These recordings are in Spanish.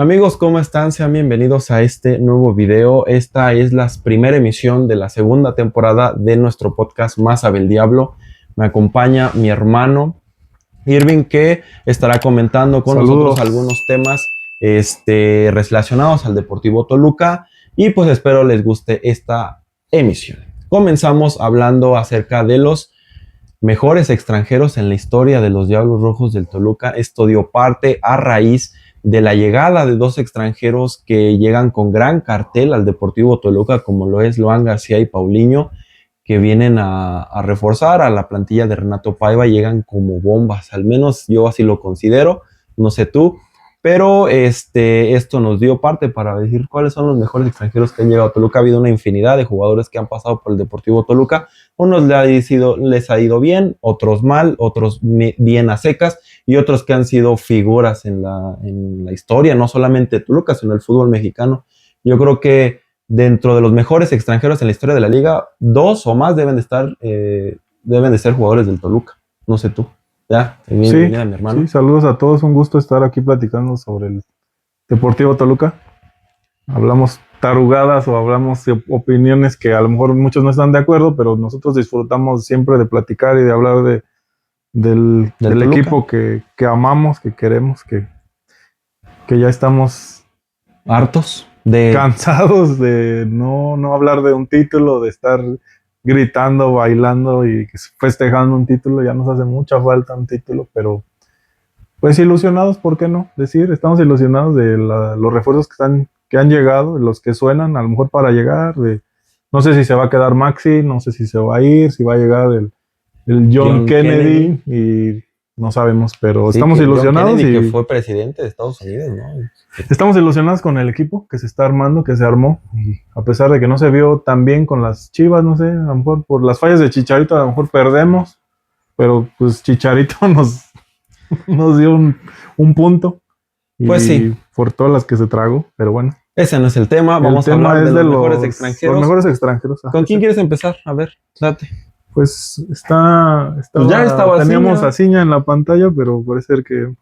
Amigos, ¿cómo están? Sean bienvenidos a este nuevo video. Esta es la primera emisión de la segunda temporada de nuestro podcast Más Sabe el Diablo. Me acompaña mi hermano Irving, que estará comentando con nosotros algunos temas relacionados al Deportivo Toluca, y pues espero les guste esta emisión. Comenzamos hablando acerca de los mejores extranjeros en la historia de los Diablos Rojos del Toluca. Esto dio parte a raíz de la llegada de dos extranjeros que llegan con gran cartel al Deportivo Toluca, como lo es Loan García y Paulinho, que vienen a reforzar a la plantilla de Renato Paiva. Llegan como bombas, al menos yo así lo considero, no sé tú, pero esto nos dio parte para decir cuáles son los mejores extranjeros que han llegado a Toluca. Ha habido una infinidad de jugadores que han pasado por el Deportivo Toluca. Unos les ha ido bien, otros mal, otros bien a secas, y otros que han sido figuras en la historia, no solamente de Toluca, sino del fútbol mexicano. Yo creo que dentro de los mejores extranjeros en la historia de la liga, dos o más deben de ser jugadores del Toluca. No sé tú. Ya, bienvenida, mi hermano. Sí, saludos a todos, un gusto estar aquí platicando sobre el Deportivo Toluca. Hablamos tarugadas o hablamos de opiniones que a lo mejor muchos no están de acuerdo, pero nosotros disfrutamos siempre de platicar y de hablar del equipo que amamos, que queremos, que ya estamos hartos, cansados de no hablar de un título, de estar gritando, bailando y festejando un título. Ya nos hace mucha falta un título, pero pues ilusionados, ¿por qué no decir? Estamos ilusionados de los refuerzos que han llegado, los que suenan a lo mejor para llegar. No sé si se va a quedar Maxi, no sé si se va a ir, si va a llegar el John Kennedy, y no sabemos, pero sí, estamos ilusionados. John Kennedy, que fue presidente de Estados Unidos, ¿no? Estamos ilusionados con el equipo que se está armando, que se armó, y a pesar de que no se vio tan bien con las Chivas, no sé, a lo mejor por las fallas de Chicharito a lo mejor perdemos, pero pues Chicharito nos dio un punto, pues sí, por todas las que se tragó, pero bueno. Ese no es el tema, vamos a hablar de los mejores extranjeros. Los mejores extranjeros. ¿Con quién quieres empezar? A ver, date. Pues teníamos a Ciña en la pantalla, pero parece ser que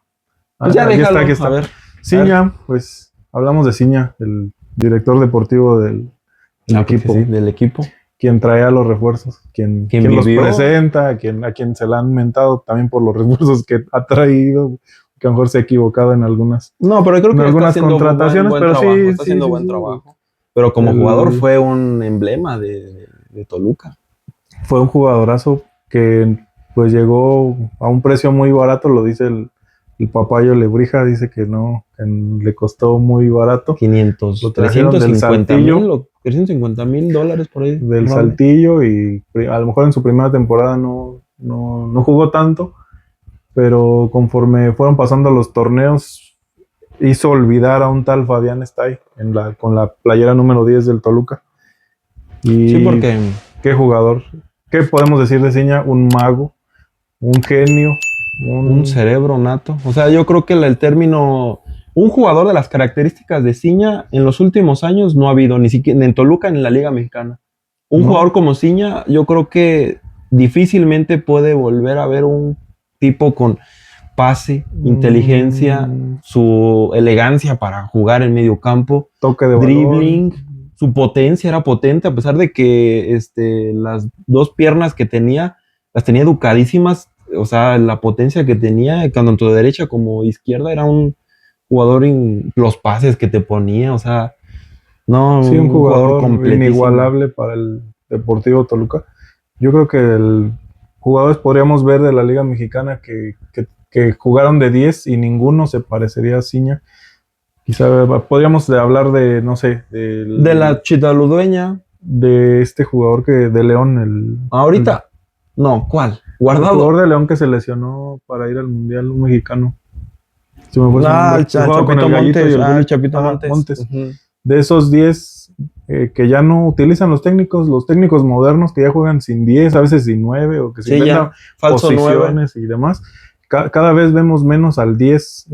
pues ya déjalo, aquí está. A ver. Ciña, pues hablamos de Ciña, el director deportivo del equipo. Sí, del equipo. Quien trae a los refuerzos, quien los presenta, a quien se le han mentado también por los refuerzos que ha traído, que a lo mejor se ha equivocado en algunas. No, pero creo que algunas contrataciones, buen pero trabajo, sí. Está haciendo buen trabajo. Pero como jugador fue un emblema de Toluca. Fue un jugadorazo que pues llegó a un precio muy barato, lo dice el Papayo Lebrija, dice que no, que le costó muy barato. 350 mil dólares por ahí. Del Saltillo, y a lo mejor en su primera temporada no jugó tanto, pero conforme fueron pasando los torneos, hizo olvidar a un tal Fabián Stay con la playera número 10 del Toluca. Y sí, porque qué jugador. ¿Qué podemos decir de Ciña? Un mago, un genio, un cerebro nato. O sea, yo creo que el término, un jugador de las características de Ciña en los últimos años no ha habido, ni siquiera en Toluca ni en la Liga Mexicana. Un jugador como Ciña, yo creo que difícilmente puede volver a ver un tipo con pase, inteligencia, su elegancia para jugar en medio campo, toque de dribbling. Su potencia era potente, a pesar de que las dos piernas que tenía, las tenía educadísimas. O sea, la potencia que tenía, tanto de derecha como izquierda, era un jugador, los pases que te ponía, o sea, no, sí, un jugador inigualable para el Deportivo Toluca. Yo creo que jugadores podríamos ver de la Liga Mexicana que jugaron de 10 y ninguno se parecería a Ciña. Quizá podríamos hablar de, no sé, de la Chitaludueña, de este jugador de León. Ahorita, no, ¿cuál? Guardado. El jugador de León que se lesionó para ir al Mundial, un mexicano. El Chapito Montes. Uh-huh. De esos 10 que ya no utilizan los técnicos modernos que ya juegan sin 10, a veces sin 9, o que se inventan posiciones 9. Y demás. Cada vez vemos menos al 10,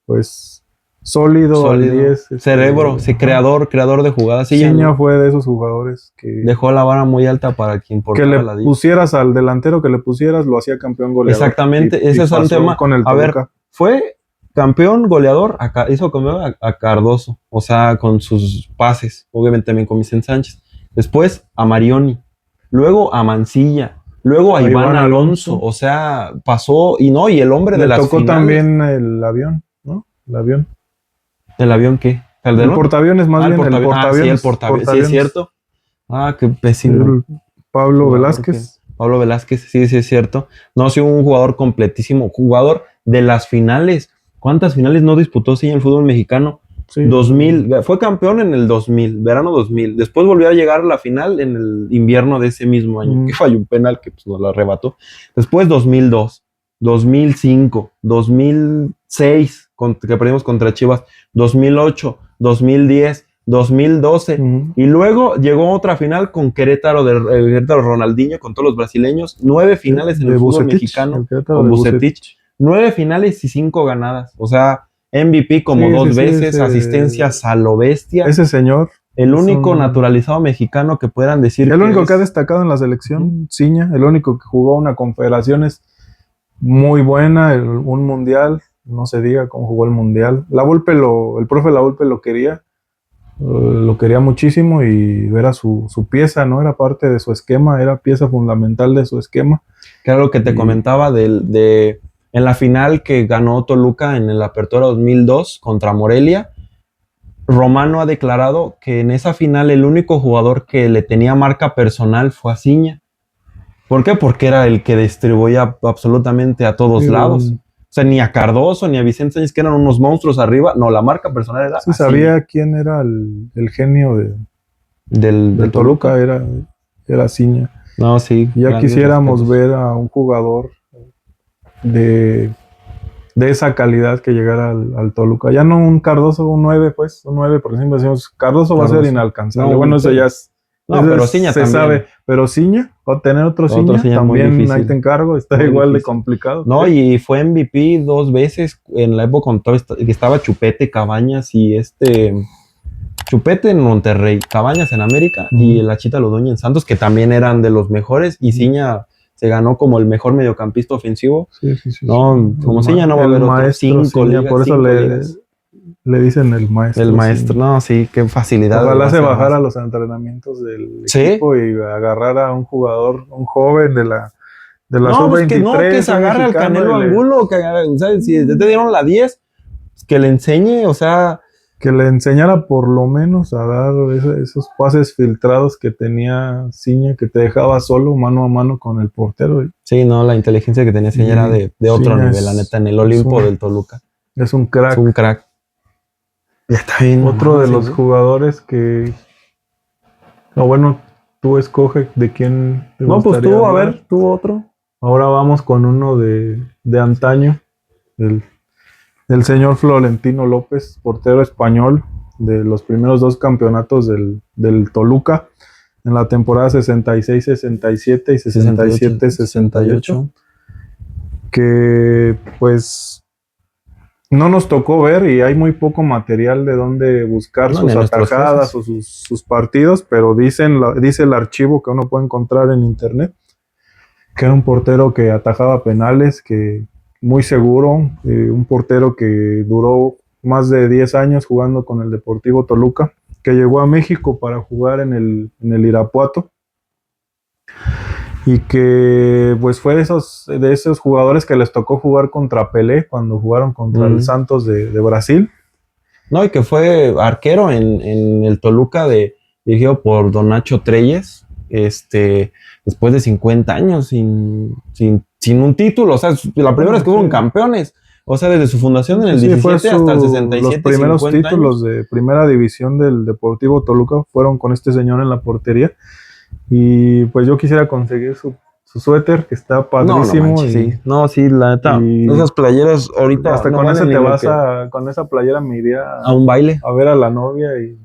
pues sólido. Al 10. Cerebro, creador de jugadas. Ciña fue de esos jugadores que dejó la vara muy alta para quien que le pusieras al delantero que le pusieras, lo hacía campeón goleador. Exactamente, ese es un tema. Con el a ver, fue campeón, goleador, hizo campeón a Cardoso, o sea, con sus pases, obviamente también con Vicente Sánchez. Después a Marioni, luego a Mancilla, luego a Iván Alonso, o sea, pasó, y el hombre de Le las tocó finales. también el avión, ¿no? El avión. ¿El avión qué? El portaaviones, más bien, el portaaviones. Sí, el portaaviones, sí, es cierto. Qué pésimo. Pablo Velázquez. Pablo Velázquez, sí, sí, es cierto. No, sí, un jugador completísimo, jugador de las finales. ¿Cuántas finales no disputó sí en el fútbol mexicano? Sí. 2000, fue campeón en el 2000, verano 2000. Después volvió a llegar a la final en el invierno de ese mismo año, que falló un penal que pues, nos lo arrebató. Después 2002, 2005, 2006, que perdimos contra Chivas, 2008, 2010, 2012, y luego llegó otra final con Querétaro, Querétaro Ronaldinho, con todos los brasileños, 9 finales en el fútbol mexicano, con Vucetich, 9 finales y 5 ganadas, o sea, MVP como 2 veces, asistencias a lo bestia. Ese señor. El único naturalizado mexicano que puedan decir. El único que ha destacado en la selección, Ciña, el único que jugó una confederaciones muy buena, un mundial, no se diga cómo jugó el mundial. El profe La Volpe lo quería muchísimo y era su pieza, ¿no? Era parte de su esquema, era pieza fundamental de su esquema. Claro, lo que te comentaba en la final que ganó Toluca en la Apertura 2002 contra Morelia, Romano ha declarado que en esa final el único jugador que le tenía marca personal fue a Ciña. ¿Por qué? Porque era el que distribuía absolutamente a todos lados. O sea, ni a Cardoso ni a Vicente Sánchez, que eran unos monstruos arriba. No, la marca personal era sí, sabía quién era el genio del Toluca, era Ciña. No, sí. Ya quisiéramos ver a un jugador de esa calidad que llegara al Toluca. Ya no un Cardoso, un 9, pues, un 9, por ejemplo, decimos, Cardoso va a ser inalcanzable. Bueno, eso ya es... No, pero Ciña se también. Sabe, pero Ciña, o tener otro Ciña también, ahí te encargo, está muy igual difícil. De complicado. No, y fue MVP 2 veces en la época que estaba Chupete, Cabañas y Chupete en Monterrey, Cabañas en América y el Achita Lodoña en Santos, que también eran de los mejores, y Ciña se ganó como el mejor mediocampista ofensivo. Sí. No, como Ciña no va a haber otros 5 ligas. Por eso le dicen el maestro. El maestro, no, sí, qué facilidad. Ojalá se bajara a los entrenamientos del equipo y agarrara a un jugador, un joven de la sub-23. Que se agarre al Canelo Angulo, ¿sabes? Si te dieron la 10, que le enseñe, o sea... Que le enseñara por lo menos a dar esos pases filtrados que tenía Ciña, que te dejaba solo mano a mano con el portero. Sí, no, la inteligencia que tenía Ciña era de otro nivel, la neta, en el Olimpo del Toluca. Es un crack. Es un crack. Ya está bien. Otro de los jugadores que... No, bueno, tú escoge de quién te gustaría. No, pues tú, a ver, tú otro. Ahora vamos con uno de antaño, el señor Florentino López, portero español de los primeros 2 campeonatos del Toluca en la temporada 66-67 y 67-68, que pues no nos tocó ver y hay muy poco material de dónde buscar sus atajadas o sus partidos, pero dice el archivo que uno puede encontrar en internet que era un portero que atajaba penales, que muy seguro, un portero que duró más de 10 años jugando con el Deportivo Toluca, que llegó a México para jugar en el Irapuato y que pues fue de esos jugadores que les tocó jugar contra Pelé cuando jugaron contra el Santos de Brasil. No, y que fue arquero en el Toluca dirigido por Don Nacho Treyes, después de 50 años sin un título, o sea, la primera vez que fueron campeones, o sea, desde su fundación en el 17 hasta el 67. Los primeros títulos de primera división del Deportivo Toluca fueron con este señor en la portería, y pues yo quisiera conseguir su suéter, que está padrísimo. Sí, la neta, esas playeras ahorita hasta con esa con esa playera me iría a un baile, a ver a la novia y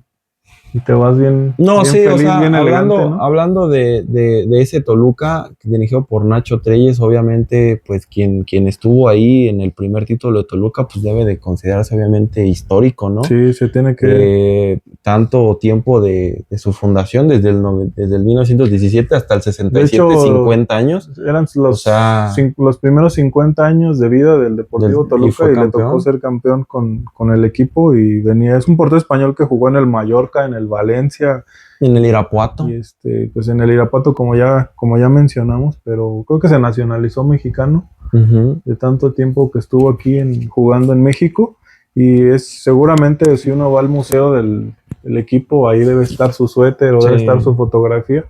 Y te vas bien, No, bien sí, feliz, o sea, bien elegante, ¿no? hablando de ese Toluca, dirigido por Nacho Treyes, obviamente, pues quien estuvo ahí en el primer título de Toluca, pues debe de considerarse obviamente histórico, ¿no? Sí, se tiene que... Tanto tiempo de su fundación, desde el 1917 hasta el De 67, hecho, 50 años, eran o sea, los primeros 50 años de vida del Deportivo y Toluca fue y le tocó campeón ser campeón con el equipo y venía, es un portero español que jugó en el Mallorca, en el Valencia en el Irapuato. y pues en el Irapuato como ya mencionamos, pero creo que se nacionalizó mexicano Ujú. de tanto tiempo que estuvo aquí jugando en México y es seguramente si uno va al museo del equipo ahí debe estar su suéter o debe estar Sí. su fotografía.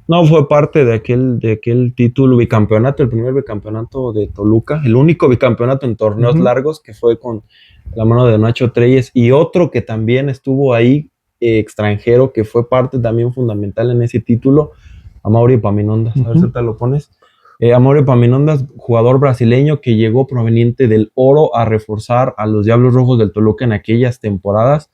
No, fue parte de aquel título, bicampeonato, el primer bicampeonato de Toluca, el único bicampeonato en torneos Ujú. largos que fue con la mano de Nacho Treyes y otro que también estuvo ahí, extranjero, que fue parte también fundamental en ese título, Amaury Epaminondas. A ver si te lo pones. Amaury Epaminondas, jugador brasileño que llegó proveniente del Oro a reforzar a los Diablos Rojos del Toluca en aquellas temporadas.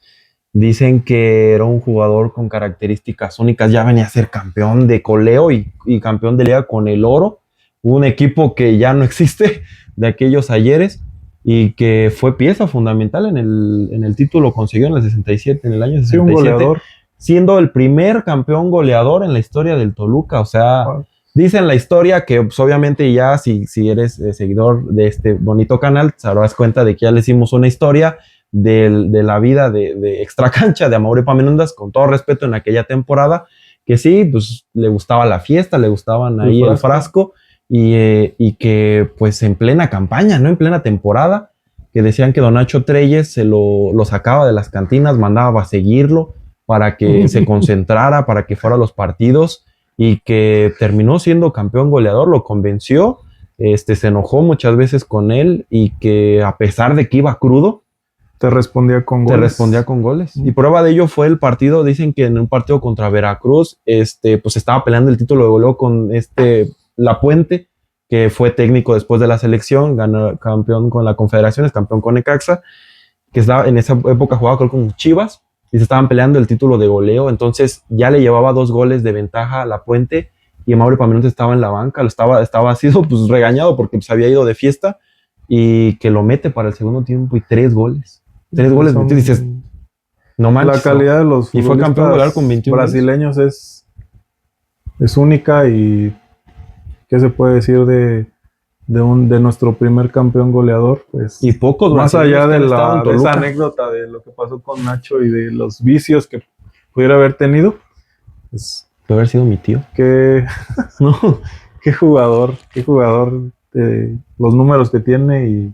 Dicen que era un jugador con características únicas, ya venía a ser campeón de goleo y campeón de liga con el Oro, un equipo que ya no existe de aquellos ayeres y que fue pieza fundamental en el título consiguió en el 67, en el año Sí, un 67, goleador. siendo el primer campeón goleador en la historia del Toluca. O sea, Ah, dicen la historia que pues, obviamente ya si eres seguidor de este bonito canal, te darás cuenta de que ya le hicimos una historia de la vida de extracancha de Amaury Epaminondas, con todo respeto en aquella temporada, que sí, pues le gustaba la fiesta, le gustaban el ahí el frasco. frasco, y que pues en plena campaña, ¿no? En plena temporada, que decían que Don Nacho Treyes se lo sacaba de las cantinas, mandaba a seguirlo para que se concentrara, para que fuera a los partidos, y que terminó siendo campeón goleador, lo convenció, se enojó muchas veces con él, y que a pesar de que iba crudo, Te respondía con te goles. respondía con goles. Y prueba de ello fue el partido, dicen que en un partido contra Veracruz, pues estaba peleando el título de goleo con Lapuente, que fue técnico después de la selección, ganó campeón con la Confederaciones, campeón con Necaxa, que estaba en esa época jugaba creo con Chivas, y se estaban peleando el título de goleo. Entonces ya le llevaba 2 goles de ventaja a Lapuente, y Mauro Paminonte estaba en la banca, estaba sido pues regañado porque se había ido de fiesta, y que lo mete para el segundo tiempo y 3 goles. 3 goles metidos, dices, no manches. La calidad de los Y fue campeón goleador con futbolistas 21 goles. brasileños es única y ¿qué se puede decir de nuestro primer campeón goleador? Pues Y pocos más allá brasileños que de, han estado en de esa Toluca. anécdota de lo que pasó con Nacho y de los vicios que pudiera haber tenido, pues, Puede haber sido mi tío. No, qué jugador, los números que tiene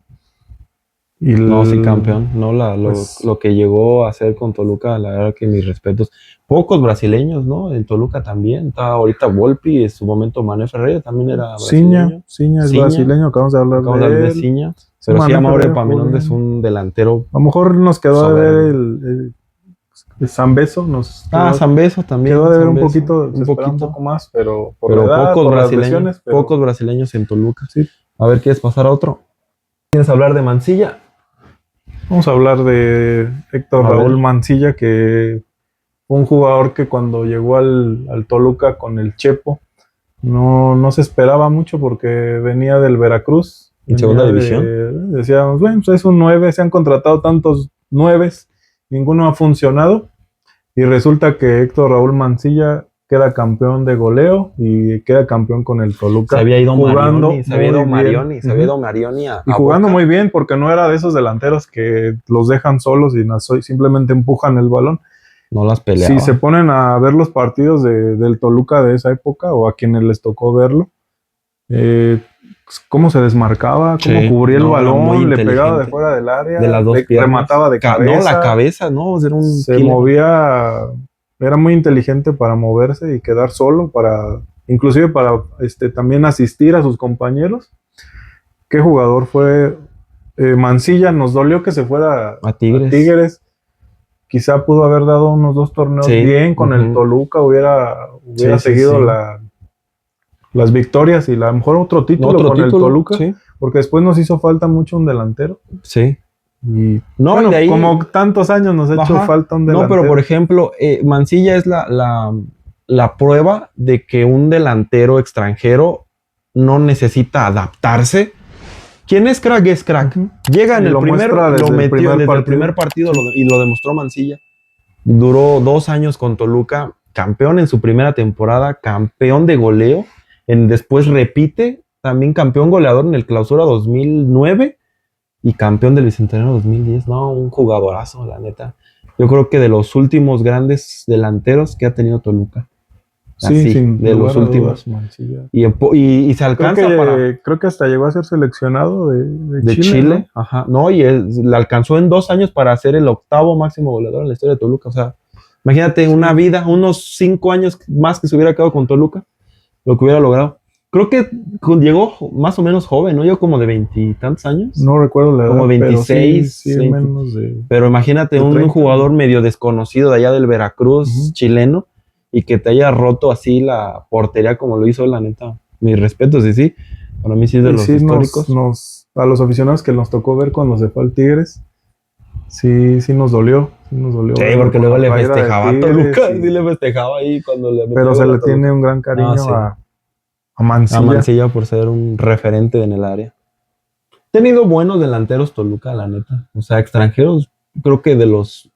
No, sí, campeón. No, pues, lo que llegó a hacer con Toluca, la verdad que mis respetos. Pocos brasileños, ¿no? En Toluca también. Está ahorita Volpi, en su momento Manuel Ferreira también era brasileño. Ciña es Ciña, brasileño, acabamos de hablar acabamos de de hablar de él. Ciña. Sí, Pero sí, Manuel Amaury Ferreira jugó Epaminondas es bien. un delantero A lo mejor nos quedó de ver soberano. el Zambeso, Zambeso también. quedó de ver Zambeso, se esperaba un poco más, pero por pero la edad, pocos por las brasileños, lesiones, pero pocos brasileños en Toluca. sí. A ver, ¿quieres pasar a otro? ¿Quieres hablar de Mancilla? Vamos a hablar de Héctor A Raúl ver. Mancilla, que fue un jugador que cuando llegó al Toluca con el Chepo, no se esperaba mucho porque venía del Veracruz. ¿En segunda división? Decíamos, bueno, pues es un 9, se han contratado tantos 9, ninguno ha funcionado. Y resulta que Héctor Raúl Mancilla queda campeón de goleo y queda campeón con el Toluca. Se había ido jugando Marioni, se había ido muy bien. Marioni, se había ido Marioni a Y jugando Boca. muy bien porque no era de esos delanteros que los dejan solos y simplemente empujan el balón. No las peleaba. Si se ponen a ver los partidos del Toluca de esa época o a quienes les tocó verlo, cómo se desmarcaba, cómo cubría el balón, le pegaba de fuera del área, de las dos le piernas. remataba de cabeza. No, la cabeza, no, era un se killer. movía, era muy inteligente para moverse y quedar solo, inclusive para también asistir a sus compañeros. ¿Qué jugador fue? Mancilla, nos dolió que se fuera A Tigres. Tigres. Quizá pudo haber dado unos 2 torneos bien con el Toluca, hubiera seguido las victorias y a lo mejor otro título con el Toluca, porque después nos hizo falta mucho un delantero. Sí. Y No, bueno, de ahí, como tantos años nos ha hecho ajá, falta un no, delantero. pero por ejemplo, Mancilla es la prueba de que un delantero extranjero no necesita adaptarse. ¿Quién es crack? Es crack. Ujú. Llega en Y el lo primero, muestra desde lo el metió primer desde el partido. primer partido Sí. y lo demostró Mancilla. Duró 2 años con Toluca, campeón en su primera temporada, campeón de goleo. Después repite, también campeón goleador en el Clausura 2009 y campeón del Bicentenario 2010. No, un jugadorazo, la neta. Yo creo que de los últimos grandes delanteros que ha tenido Toluca. Sí, Así, sin de los lugar a últimos. dudas, Mancilla. Y se alcanza para Creo que hasta llegó a ser seleccionado de de Chile, Chile, ¿no? ajá, no, y él le alcanzó en 2 años para ser el octavo máximo goleador en la historia de Toluca. O sea, imagínate Sí. una vida, unos 5 años más que se hubiera quedado con Toluca, lo que hubiera logrado. Creo que llegó más o menos joven, ¿no? Yo como de 20 y tantos años. No recuerdo la edad, Como pero 26, sí 20. menos de... Pero imagínate de un 30. jugador medio desconocido de allá del Veracruz, Ujú. chileno, y que te haya roto así la portería como lo hizo, la neta. Mis respetos, y sí, para mí sí es de Y los sí, históricos. a los aficionados que nos tocó ver cuando se fue al Tigres, sí nos dolió. Sí nos dolió Sí, verlo porque con luego la le playera de festejaba a Tigres. Toluca, sí le festejaba ahí cuando le metió Pero se gol a le tiene Toluca. un gran cariño Sí. a Mancilla. A Mancilla por ser un referente en el área. Ha tenido buenos delanteros Toluca, la neta. O sea, extranjeros, creo que de los...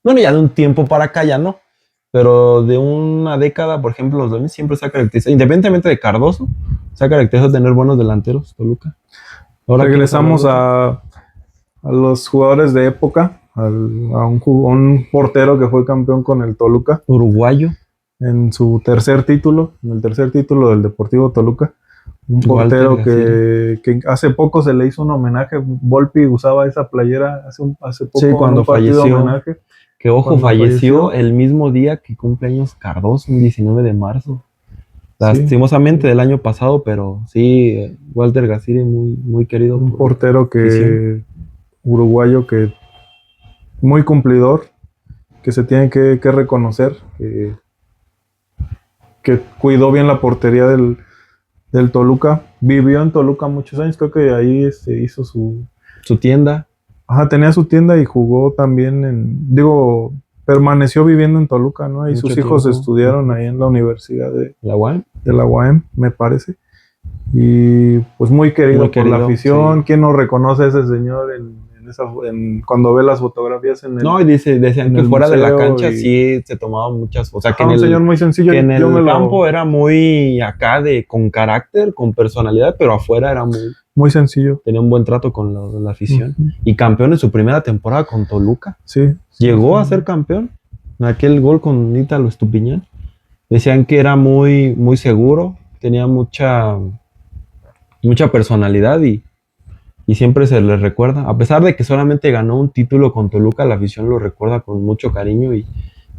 Bueno, ya de un tiempo para acá ya no. Pero de una década, por ejemplo, los Leones siempre se ha caracterizado, independientemente de Cardoso, se ha caracterizado tener buenos delanteros Toluca. Ahora quieres hablar Regresamos de otro. a los jugadores de época, a un portero que fue campeón con el Toluca Uruguayo, en su en el tercer título del Deportivo Toluca. Un Walter portero Gacier. que hace poco se le hizo un homenaje. Volpi usaba esa playera hace Sí, poco en cuando un partido de falleció. homenaje. Que ojo, Cuando falleció el mismo día que cumpleaños Cardoso, un 19 de marzo. Sí, Lastimosamente del año pasado, pero sí, Walter Gacier muy, muy querido un por la portero afición. uruguayo que muy cumplidor, que se tiene que reconocer, que cuidó bien la portería del Toluca. Vivió en Toluca muchos años, creo que ahí hizo su... Su tienda, Ajá, tenía su tienda y jugó también permaneció viviendo en Toluca, ¿no? Y mucho sus hijos tiempo. estudiaron Ujú. ahí en la Universidad La UAM, de la UAM, me parece. Y pues muy muy querido por la querido, afición. sí. ¿Quién no reconoce a ese señor cuando ve las fotografías No, y decían en que el fuera de la museo? cancha sí se tomaban muchas, o sea, Un señor muy sencillo. que en Yo me el lo... campo era muy acá con carácter, con personalidad, pero afuera era Muy sencillo. tenía un buen trato con la afición. Ujú. Y campeón en su primera temporada con Toluca. Sí. Llegó a ser campeón. Aquel gol con Ítalo Estupiñán. Decían que era muy, muy seguro, tenía mucha personalidad y siempre se le recuerda. A pesar de que solamente ganó un título con Toluca, la afición lo recuerda con mucho cariño y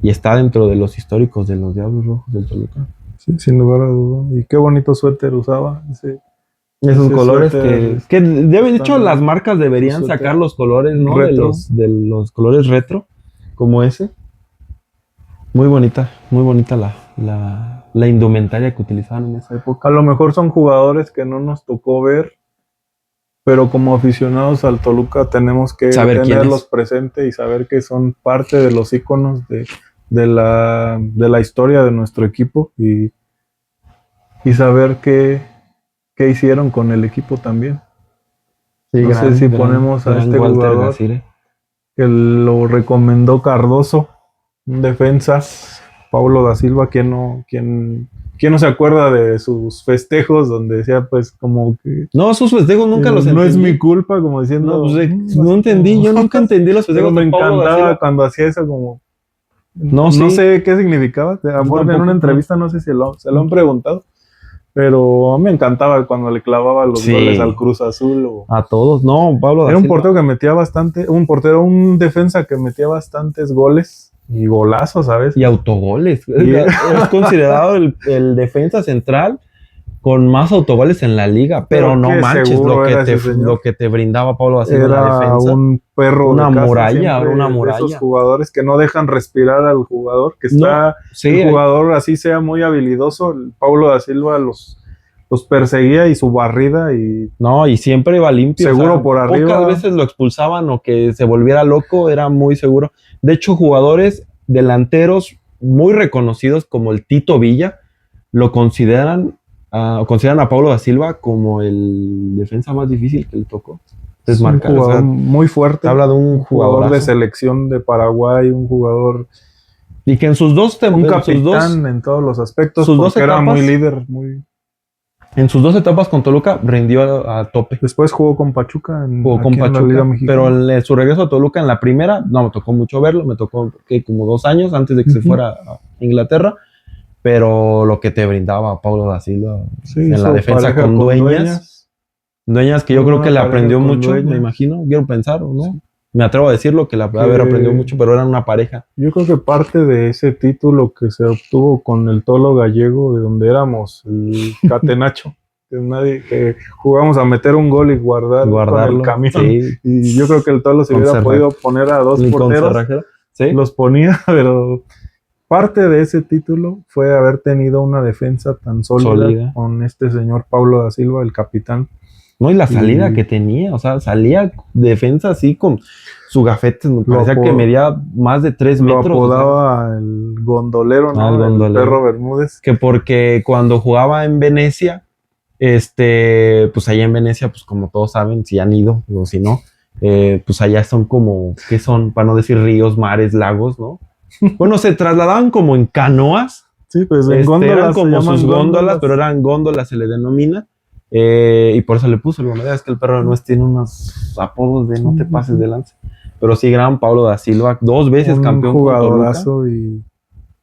está dentro de los históricos de los Diablos Rojos del Toluca. Sí, sin lugar a duda. Y qué bonito suéter usaba. Esos Ese colores suéter que deben, de hecho, tan- las marcas deberían su suéter sacar los colores, ¿no? retro. De los colores retro, como ese. Muy bonita la indumentaria que utilizaban en esa época. A lo mejor son jugadores que no nos tocó ver, pero como aficionados al Toluca tenemos que Saber quién tenerlos es. presentes y saber que son parte de los íconos de la historia de nuestro equipo y saber qué hicieron con el equipo también. Sí, No sé si ponemos a este Walter jugador Gacier. que lo recomendó Cardoso, un defensa, Paulo da Silva, quién no se acuerda de sus festejos donde decía pues como que No, sus festejos nunca los no es entendí. mi culpa, como diciendo, No, pues no no sé entendí, yo nunca entendí los pero festejos me de Pablo da encantaba Silva. cuando hacía eso, como No, no sí, sé qué significaba, a lo yo mejor en tampoco. una entrevista no sé si se lo han preguntado, pero me encantaba cuando le clavaba los goles al Sí, Cruz Azul. a todos. No, Pablo da Era un Silva. portero que metía un defensa que metía bastantes goles y golazos a veces. Y autogoles. Y- Es considerado el defensa central con más autogoles en la liga. Pero no qué manches seguro era ese señor. lo que te brindaba Pablo da Silva en la Era defensa. un perro Una de casa, muralla, siempre ahora una de esos muralla. jugadores que no dejan respirar al jugador, que No, está sí, el jugador así sea muy habilidoso, el Paulo da Silva los los perseguía y su barrida y No, y siempre iba limpio. seguro por arriba. Pocas veces lo expulsaban o que se volviera loco, era muy seguro. De hecho, jugadores delanteros muy reconocidos como el Tito Villa lo consideran a Paulo da Silva como el defensa más difícil que le tocó es un desmarcar. jugador O sea, muy fuerte. habla de un jugador de jugadorazo. selección de Paraguay, un jugador, Y que en sus dos un en sus dos, capitán en todos los aspectos, sus dos porque era muy etapas. líder, muy... En sus dos etapas con Toluca rindió a tope. Después jugó con Pachuca Jugó con aquí en la Liga Pachuca, Mexicana. pero en su regreso a Toluca en la primera, no me tocó mucho verlo, me tocó que como 2 años antes de que se Ujú. fuera a Inglaterra, pero lo que te brindaba Paulo da Silva Sí, en la hizo defensa pareja con Dueñas que yo Muy creo buena que le pareja aprendió con mucho, me Dueñas. imagino, quiero pensar, ¿o no? Sí. Me atrevo a decirlo que le puede haber aprendido mucho, pero eran una pareja. Yo creo que parte de ese título que se obtuvo con el Tolo Gallego, de donde éramos el Catenacho, que jugamos a meter un gol y guardarlo con el camión. Sí. Y yo creo que el Tolo, si Con hubiera podido poner a dos Ni con porteros, cerrajero. ¿Sí? los ponía, pero parte de ese título fue haber tenido una defensa tan sólida con este señor Paulo da Silva, el capitán. No, y la salida que tenía, o sea, salía defensa así con su gafete, me parecía que medía más de 3 metros. Lo apodaba el gondolero, ¿no? El gondolero. El perro Bermúdez. Que porque cuando jugaba en Venecia, pues allá en Venecia, pues como todos saben, si han ido o si no, pues allá son como, ¿qué son? Para no decir ríos, mares, lagos, ¿no? Bueno, se trasladaban como en canoas. Sí, pues en góndolas. Eran como sus góndolas, pero eran góndolas, se le denomina. Y por eso le puso el gondolero. Es que el perro no tiene unos apodos de no te pases de lanza. Pero sí, gran Paulo da Silva, 2 veces campeón con Toluca. Y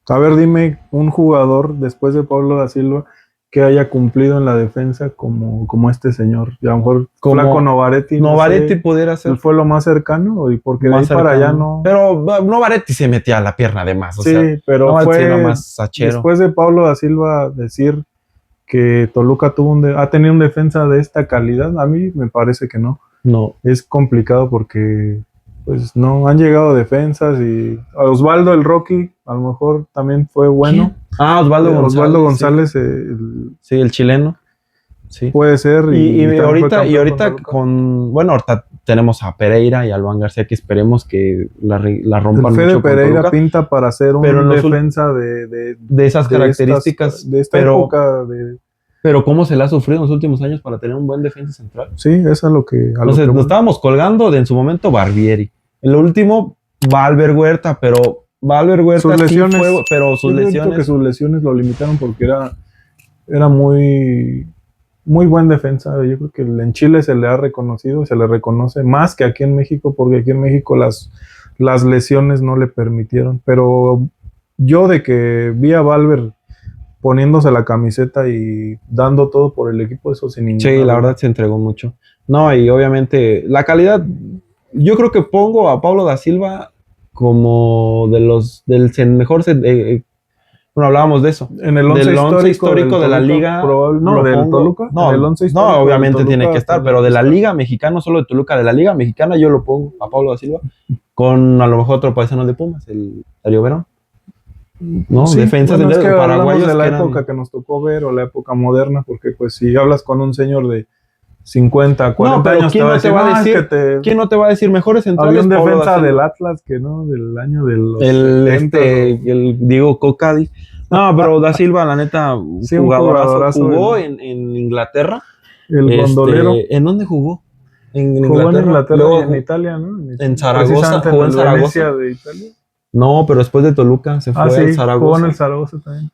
a ver, dime un jugador después de Paulo da Silva que haya cumplido en la defensa como este señor. Y a lo mejor Flaco Novaretti. Novaretti pudiera ser. Fue lo más cercano, y porque de ahí para allá no. Pero Novaretti se metía a la pierna de más. O sí, sea, pero Novaretti fue más sachero. Después de Paulo da Silva decir que Toluca ha tenido un defensa de esta calidad, a mí me parece que no. No. Es complicado porque pues no han llegado defensas, y Osvaldo el Rocky a lo mejor también fue bueno. ¿Quién? Osvaldo González. Sí, el chileno. Sí. Puede ser. Y ahorita ahorita tenemos a Pereira y a Albán García, que esperemos que la rompan mucho. Fede Pereira pinta para ser un defensa de esas características. De esta época. Pero cómo se le ha sufrido en los últimos años para tener un buen defensa central. Sí, eso es lo que... Nos estábamos colgando de en su momento Barbieri. En lo último, Valver Huerta, pero Valver Huerta sus lesiones, sí fue, pero sus lesiones... que sus lesiones lo limitaron porque era muy buen defensa. Yo creo que en Chile se le ha reconocido, se le reconoce más que aquí en México, porque aquí en México las lesiones no le permitieron. Pero yo, de que vi a Valver poniéndose la camiseta y dando todo por el equipo, eso sin ninguna. Sí, la verdad se entregó mucho. No, y obviamente la calidad, yo creo que pongo a Paulo da Silva como del mejor, bueno, hablábamos de eso. En el 11 histórico de la liga. No, del Toluca. No, el 11 no, obviamente tiene que estar, pero de la liga mexicana, no solo de Toluca, de la liga mexicana yo lo pongo a Paulo da Silva, con a lo mejor otro paisano de Pumas, el Darío Verón. ¿No? Sí, defensas bueno, de paraguayos de la época que nos tocó ver, o la época moderna, porque pues si hablas con un señor de 50, 40 años, ¿quién no te va a decir mejores centrales? Había un defensa del Atlas que no, del año de los el Diego Cocadi. No, pero da Silva, la neta, sí, jugadorazo. Jugó en Inglaterra. El gondolero. ¿En dónde jugó? En Inglaterra. Luego, en Italia, ¿no? En Zaragoza. Jugó en Zaragoza. De Italia. No, pero después de Toluca se fue al Zaragoza. Jugó en el Zaragoza también.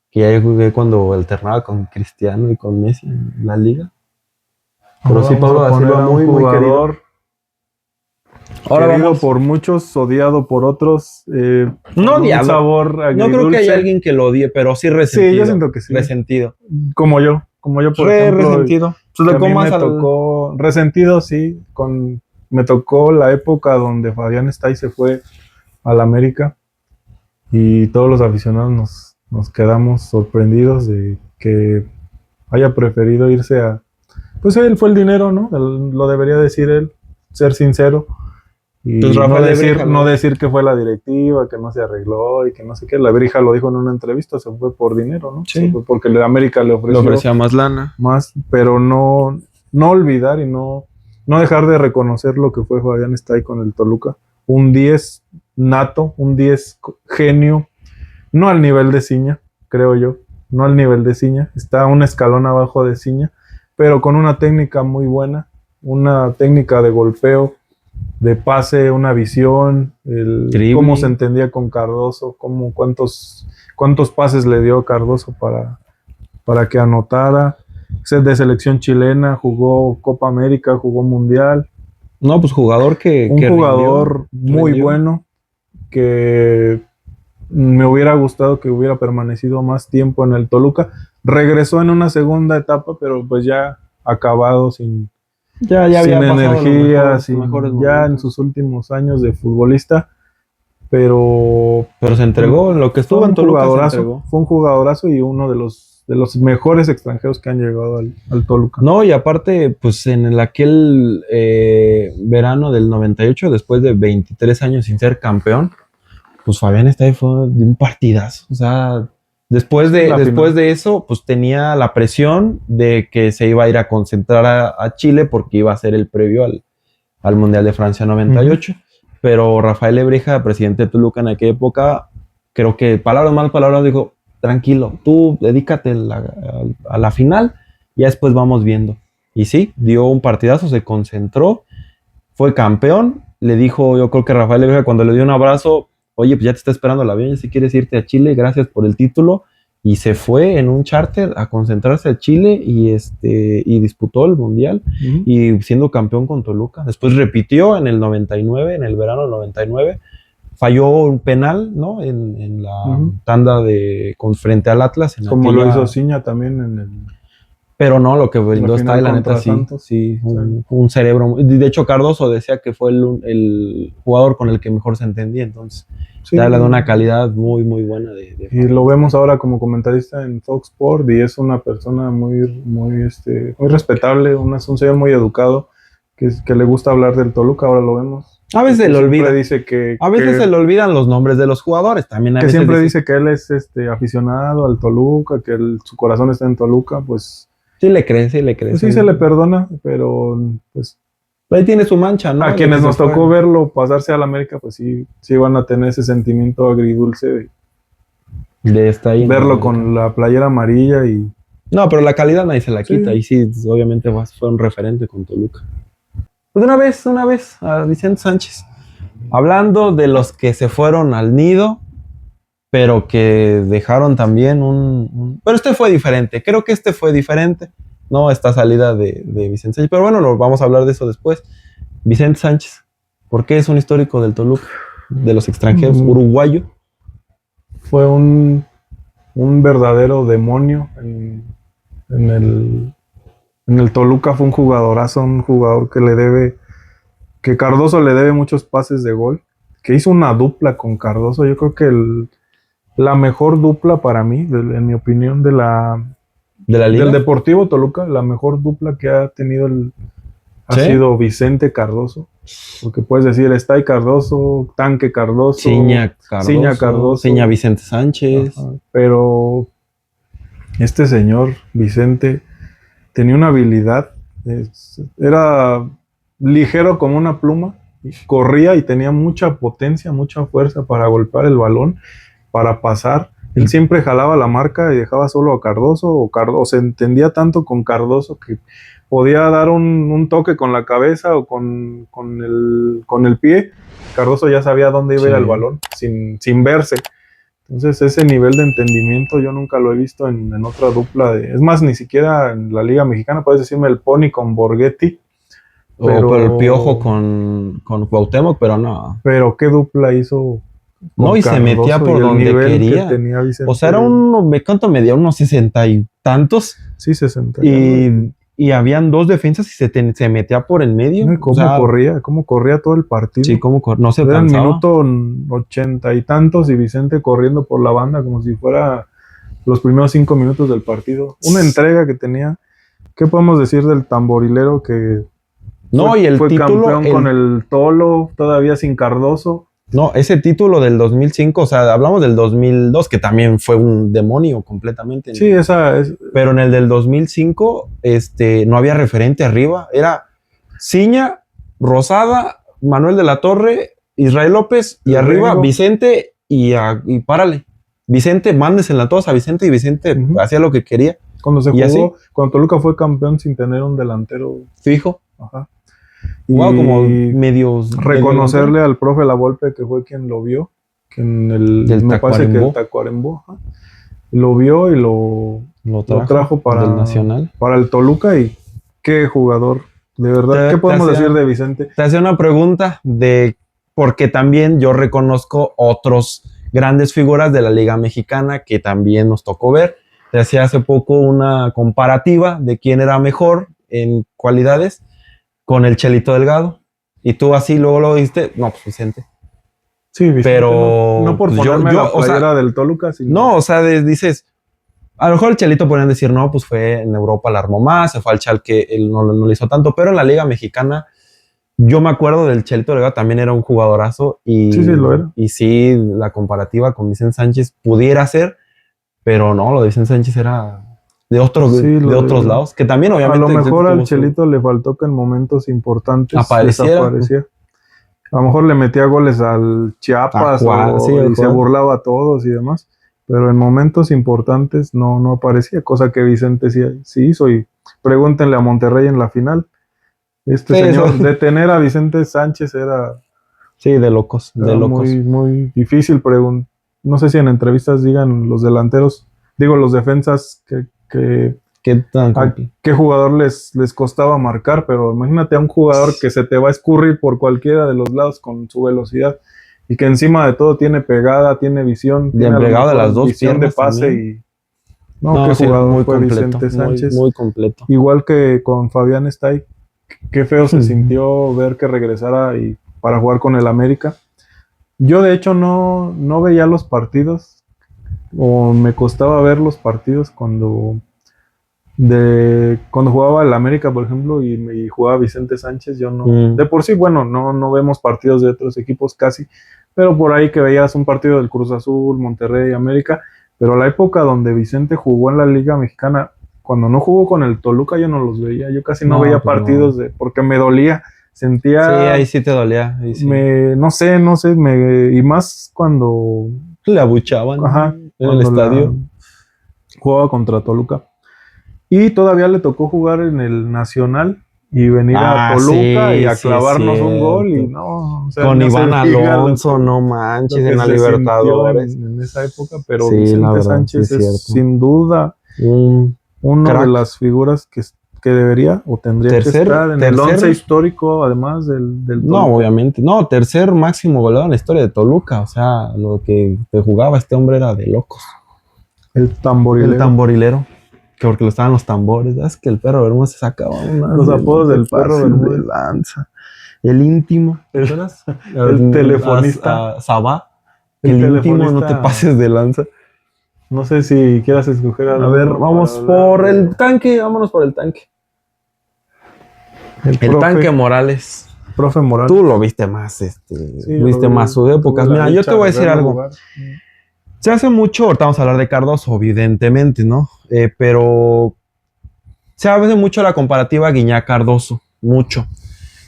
Que ahí jugué cuando alternaba con Cristiano y con Messi en la liga. Pero sí, Paulo da Silva, muy querido. Ahora querido por muchos, odiado por otros. No odiado. Sabor agridulce. No creo que haya alguien que lo odie, pero sí resentido. Sí, yo siento que sí. Resentido. Como yo, por ejemplo. Resentido. A mí me tocó resentido, sí. Me tocó la época donde Fabián Stay se fue al América, y todos los aficionados nos quedamos sorprendidos de que haya preferido irse a... Pues él fue el dinero, ¿no? Lo debería decir él, ser sincero. Y Entonces, no Rafael decir, Lebrija, no decir que fue la directiva, que no se arregló y que no sé qué. La Lebrija lo dijo en una entrevista, se fue por dinero, ¿no? Sí. Se fue porque América le le ofreció ofrecía más lana. más, pero no olvidar y no dejar de reconocer lo que fue Fabián Stay con el Toluca. Un 10 nato, un 10 genio, no al nivel de Ciña, creo yo, no al nivel de Ciña, está un escalón abajo de Ciña, pero con una técnica muy buena, una técnica de golpeo, de pase, una visión, cómo se entendía con Cardoso, cuántos pases le dio Cardoso para que anotara. Es de selección chilena, jugó Copa América, jugó Mundial. No, pues jugador que Un jugador muy bueno, que me hubiera gustado que hubiera permanecido más tiempo en el Toluca. Regresó en una segunda etapa, pero pues ya acabado, sin había pasado energía, los mejores ya momentos. en sus últimos años de futbolista. Pero se entregó, en lo que estuvo en Toluca se entregó. Fue un jugadorazo y uno de los mejores extranjeros que han llegado al Toluca. No, y aparte, pues en aquel verano del 98, después de 23 años sin ser campeón, pues Fabián Stay fue de un partidazo. O sea, después de eso, pues tenía la presión de que se iba a ir a concentrar a Chile porque iba a ser el previo al Mundial de Francia 98. Pero Rafael Lebrija, presidente de Toluca en aquella época, creo que palabras mal, palabras, dijo, tranquilo, tú dedícate a la final y ya después vamos viendo. Y sí, dio un partidazo, se concentró, fue campeón, le dijo, yo creo que Rafael Lebrija cuando le dio un abrazo, oye, pues ya te está esperando el avión, si quieres irte a Chile, gracias por el título, y se fue en un charter a concentrarse a Chile y disputó el Mundial y siendo campeón con Toluca. Después repitió en el 99, en el verano del 99, falló un penal, ¿no? En la tanda frente al Atlas. Como lo hizo Ciña también en el... Pero no, lo que brindó Stay, la neta, sí, un cerebro. De hecho, Cardoso decía que fue el jugador con el que mejor se entendía, entonces te habla de una calidad muy, muy buena. Y lo vemos ahora como comentarista en Fox Sports y es una persona muy respetable, un señor muy educado, que le gusta hablar del Toluca, ahora lo vemos. A veces se le olvida. Dice a veces se le olvidan los nombres de los jugadores también. Que siempre dice que él es aficionado al Toluca, que su corazón está en Toluca, pues... Sí le cree. Pues sí se le perdona, pero pues... Ahí tiene su mancha, ¿no? A quienes nos tocó verlo pasarse al América, pues sí van a tener ese sentimiento agridulce de estar ahí. Verlo con la playera amarilla y... No, pero la calidad nadie se la quita. Y sí, obviamente fue un referente con Toluca. Pues una vez, a Vicente Sánchez. Hablando de los que se fueron al nido, pero que dejaron también Pero este fue diferente. Creo que este fue diferente. No, esta salida de Vicente Sánchez. Pero bueno, vamos a hablar de eso después. Vicente Sánchez. ¿Por qué es un histórico del Toluca? De los extranjeros, uruguayo. Fue un verdadero demonio en el Toluca. Fue un jugadorazo, un jugador que Cardoso le debe muchos pases de gol, que hizo una dupla con Cardoso. Yo creo que la mejor dupla para mí, en mi opinión, de la liga, del Deportivo Toluca, la mejor dupla que ha tenido ha sido Vicente Cardoso, porque puedes decir Stay Cardoso, Tanque Cardoso, Ciña Cardoso, Ciña Vicente Sánchez. Pero este señor Vicente tenía una habilidad, era ligero como una pluma, corría y tenía mucha potencia, mucha fuerza para golpear el balón, para pasar. Él siempre jalaba la marca y dejaba solo a Cardoso, o se entendía tanto con Cardoso que podía dar un toque con la cabeza o con el pie. Cardoso ya sabía dónde iba a ir el balón, sin verse. Entonces ese nivel de entendimiento yo nunca lo he visto en otra dupla. Es más, ni siquiera en la Liga Mexicana. Puedes decirme el Pony con Borghetti. Pero el Piojo con Cuauhtémoc, pero no. Pero qué dupla hizo. No, y se metía por donde quería. O sea, era ¿cuánto medía? Unos 60 y tantos. Sí, 60. Y habían dos defensas y se metía por el medio. ¿Cómo corría todo el partido? Sí, no se cansaba. Era el minuto 80 y tantos y Vicente corriendo por la banda como si fuera los primeros 5 minutos del partido. Una entrega que tenía. ¿Qué podemos decir del tamborilero que No, y el fue título... campeón con el Tolo, todavía sin Cardoso. No, ese título del 2005, o sea, hablamos del 2002, que también fue un demonio completamente. Sí, esa es... Pero en el del 2005, no había referente arriba. Era Ciña, Rosada, Manuel de la Torre, Israel López, y arriba Rengo. Vicente y párale. Vicente, mándesela todos a Vicente, y Vicente hacía lo que quería. Cuando se ¿Y jugó, así? cuando Toluca fue campeón sin tener un delantero. Fijo. Ajá. Jugaba como Y medios. reconocerle al profe La Volpe, que fue quien lo vio, que en Del me parece que el Tacuarembó. Tacuarembó, ajá, lo vio y lo trajo del Nacional. para el Toluca. Y qué jugador, de verdad. ¿Qué podemos decir de Vicente? Te hacía una pregunta porque también yo reconozco otros grandes figuras de la Liga Mexicana que también nos tocó ver. Te hacía hace poco una comparativa de quién era mejor en cualidades con el Chelito Delgado. Y tú así luego lo viste, no, pues Vicente. Sí, Vicente, pero no por pues ponerme la playera del Toluca, sino... No, o sea, dices, a lo mejor el Chelito podrían decir, no, pues fue en Europa, la armó más, se fue al Chalke, él no le hizo tanto, pero en la Liga Mexicana, yo me acuerdo del Chelito Delgado, también era un jugadorazo, y sí, lo era. Y sí, la comparativa con Vicente Sánchez pudiera ser, pero no, lo de Vicente Sánchez era de otros lados, que también obviamente... A lo mejor al Chelito le faltó que en momentos importantes desaparecía. A lo mejor le metía goles al Chiapas y se burlaba a todos y demás, pero en momentos importantes no aparecía, cosa que Vicente sí hizo. Y pregúntenle a Monterrey en la final. Señor, detener a Vicente Sánchez era... Sí, de locos, de locos. Muy, muy difícil. No sé si en entrevistas digan los delanteros, los defensas, qué jugador les costaba marcar, pero imagínate a un jugador que se te va a escurrir por cualquiera de los lados con su velocidad y que encima de todo tiene pegada, tiene visión, tiene de las dos visión de pase también. qué jugador muy fue completo, Vicente Sánchez. Muy completo. Igual que con Fabián Stay, qué feo se sintió ver que regresara para jugar con el América. Yo de hecho no veía los partidos, o me costaba ver los partidos cuando jugaba el América, por ejemplo, y jugaba Vicente Sánchez. Yo no, de por sí, bueno, no vemos partidos de otros equipos casi, pero por ahí que veías un partido del Cruz Azul, Monterrey, América, pero la época donde Vicente jugó en la Liga Mexicana, cuando no jugó con el Toluca, yo no los veía, yo casi no veía partidos porque me dolía, sentía... Sí, ahí sí te dolía. Ahí sí. No sé, y más cuando... Le abuchaban. Ajá, en el estadio. Jugaba contra Toluca. Y todavía le tocó jugar en el Nacional y venir a Toluca y a clavarnos un gol. Y no, o sea, con Iván Alonso, no manches, en la Libertadores. En esa época, pero sí, Vicente Sánchez es sin duda uno de las figuras que debería o tendría que estar en el 11 histórico, además del Toluca. No, obviamente. No, tercer máximo goleador en la historia de Toluca. O sea, lo que jugaba este hombre era de locos. El tamborilero. Porque lo estaban los tambores. Es que el perro Bermúdez se sacaba los apodos del perro Bermúdez. Lanza. El íntimo. el telefonista. Sabá. El íntimo, no te pases de lanza. No sé si quieras escoger algo. A ver, vamos por el tanque. Vámonos por el tanque. El tanque Morales. Profe Morales. Tú lo viste más, viste más sus épocas. Mira, yo te voy a decir algo. Se hace mucho, ahorita vamos a hablar de Cardoso, evidentemente, ¿no? Pero se hace mucho la comparativa Guiñac-Cardoso, mucho.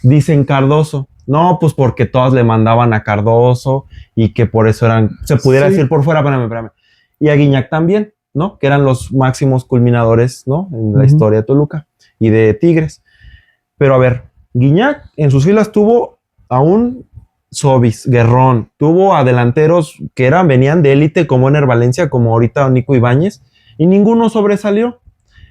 Dicen Cardoso, no, pues porque todas le mandaban a Cardoso y que por eso se pudiera decir por fuera, espérame. Y a Guiñac también, ¿no? Que eran los máximos culminadores, ¿no? En la historia de Toluca y de Tigres. Pero a ver, Guiñac en sus filas tuvo a un Sobis, Guerrón, tuvo a delanteros que venían de élite como Ener Valencia, como ahorita Nico Ibáñez, y ninguno sobresalió.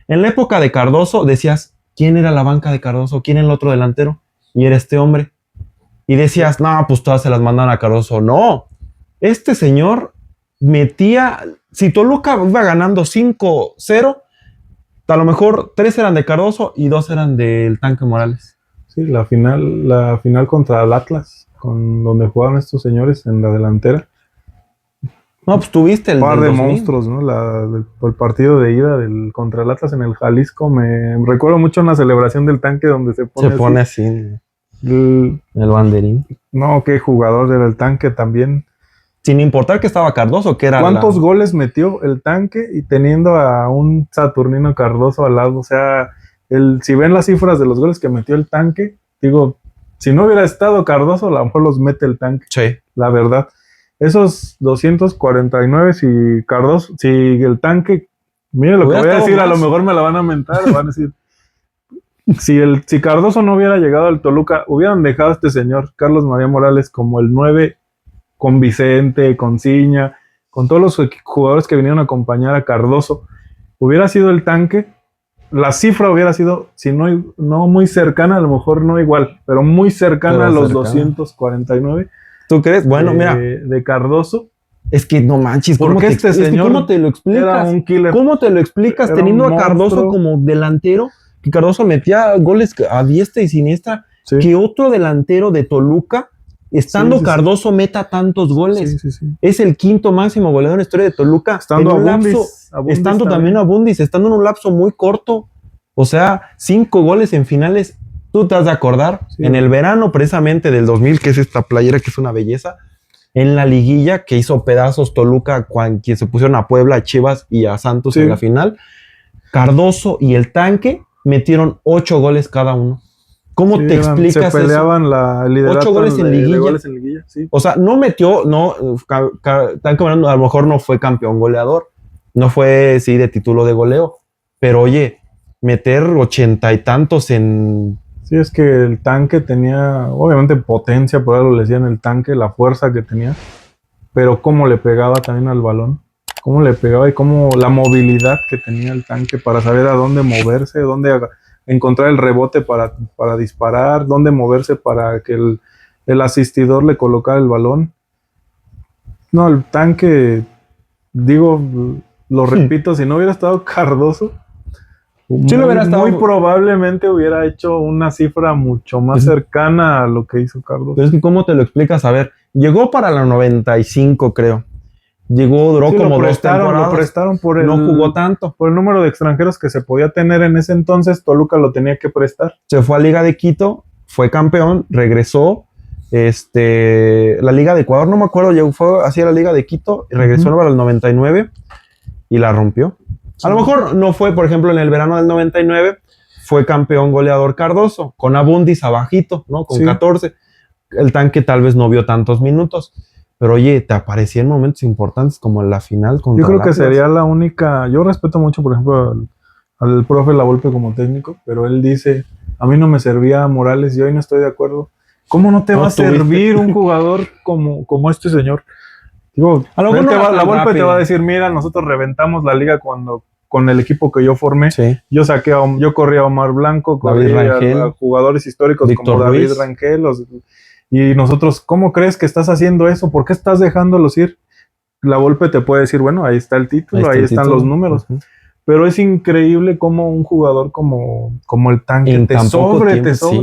En la época de Cardoso decías, ¿quién era la banca de Cardoso? ¿Quién era el otro delantero? Y era este hombre. Y decías, no, pues todas se las mandan a Cardoso. No, este señor metía, si Toluca iba ganando 5-0, a lo mejor 3 eran de Cardoso y 2 eran del Tanque Morales. Sí, la final contra el Atlas, donde jugaban estos señores en la delantera. No, pues tuviste el par del de 2000. monstruos, ¿no? El partido de ida contra el Atlas en el Jalisco. Me recuerdo mucho una celebración del tanque donde se Se pone así. así en El- el banderín. no, qué jugador era el tanque también. Sin importar que estaba Cardoso, que era ¿Cuántos goles metió el tanque y teniendo a un Saturnino Cardoso al lado? O sea, si ven las cifras de los goles que metió el tanque, digo, si no hubiera estado Cardoso, a lo mejor los mete el tanque, Sí. la verdad. Esos 249, si Cardoso, si el tanque, mire lo que voy a decir, a lo mejor me la van a mentar, van a decir, si Cardoso no hubiera llegado al Toluca, hubieran dejado a este señor, Carlos María Morales, como el 9 con Vicente, con Ciña, con todos los jugadores que vinieron a acompañar a Cardoso, hubiera sido el tanque, la cifra hubiera sido, si no muy cercana, a lo mejor no igual, pero muy cercana Pero a los cercana. 249. ¿Tú crees? Bueno, mira. De Cardoso. Es que no manches, Porque este señor ¿cómo te lo explicas? era un killer. ¿Cómo te lo explicas Era teniendo un a Cardoso monstruo. como delantero? Que Cardoso metía goles a diestra y siniestra. Sí. Que otro delantero de Toluca, estando Sí. Cardoso, meta tantos goles. Sí. Es el quinto máximo goleador en la historia de Toluca. Estando en un Abundis, lapso, estando también Abundis, estando en un lapso muy corto. O sea, 5 goles en finales. Tú te has de acordar, Sí. en el verano precisamente del 2000, que es esta playera que es una belleza, en la liguilla que hizo pedazos Toluca, quien se pusieron a Puebla, a Chivas y a Santos en la final, Cardoso y el tanque metieron 8 goles cada uno. ¿Cómo te explicas se peleaban eso? El liderato 8 goles en liguilla. De goles en liguilla, sí. O sea, no metió, Tanque a lo mejor no fue campeón goleador, no fue, sí, de título de goleo, pero oye, meter 80 y tantos en... Sí, es que el tanque tenía, obviamente, potencia, por algo le decían el tanque, la fuerza que tenía, pero cómo le pegaba también al balón, cómo le pegaba y cómo la movilidad que tenía el tanque para saber a dónde moverse, dónde encontrar el rebote para disparar, dónde moverse para que el asistidor le colocara el balón. No, el tanque, digo, lo repito, si no hubiera estado Cardoso, muy probablemente hubiera hecho una cifra mucho más cercana a lo que hizo Cardoso. Pero es que ¿cómo te lo explicas? A ver, llegó para la 95, creo. Duró como 2 temporadas. Lo prestaron no jugó tanto. Por el número de extranjeros que se podía tener en ese entonces, Toluca lo tenía que prestar. Se fue a Liga de Quito, fue campeón, regresó. La Liga de Ecuador, no me acuerdo, fue así a la Liga de Quito, y regresó para el 99 y la rompió. A lo mejor no fue, por ejemplo, en el verano del 99, fue campeón goleador Cardoso, con Abundis abajito, ¿no? Con 14. El tanque tal vez no vio tantos minutos, pero oye, te aparecía en momentos importantes como en la final contra Yo creo que Atlas. sería la única, yo respeto mucho, por ejemplo, al profe Lavolpe como técnico, pero él dice, a mí no me servía Morales y hoy no estoy de acuerdo. ¿Cómo no te va a servir un jugador como este señor? Digo, a lo mejor Lavolpe te va a decir, mira, nosotros reventamos la liga con el equipo que yo formé. Sí. Yo corría a Omar Blanco, corría a jugadores históricos Víctor como David Ruiz. Rangel. Y nosotros, ¿cómo crees que estás haciendo eso? ¿Por qué estás dejándolos ir? Lavolpe te puede decir, bueno, ahí está el título, ahí están los números. Uh-huh. Pero es increíble cómo un jugador como el tanque te sobre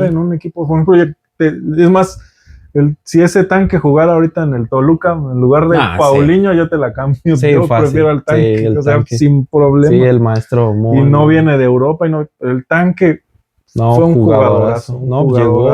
en un equipo. Por ejemplo, es más, si ese tanque jugara ahorita en el Toluca, en lugar de Paulinho, yo te la cambio. Sí, yo fácil. prefiero al tanque, Sí, tanque. Sin problema. Sí, el maestro. Y no viene de Europa, el tanque fue un jugadorazo.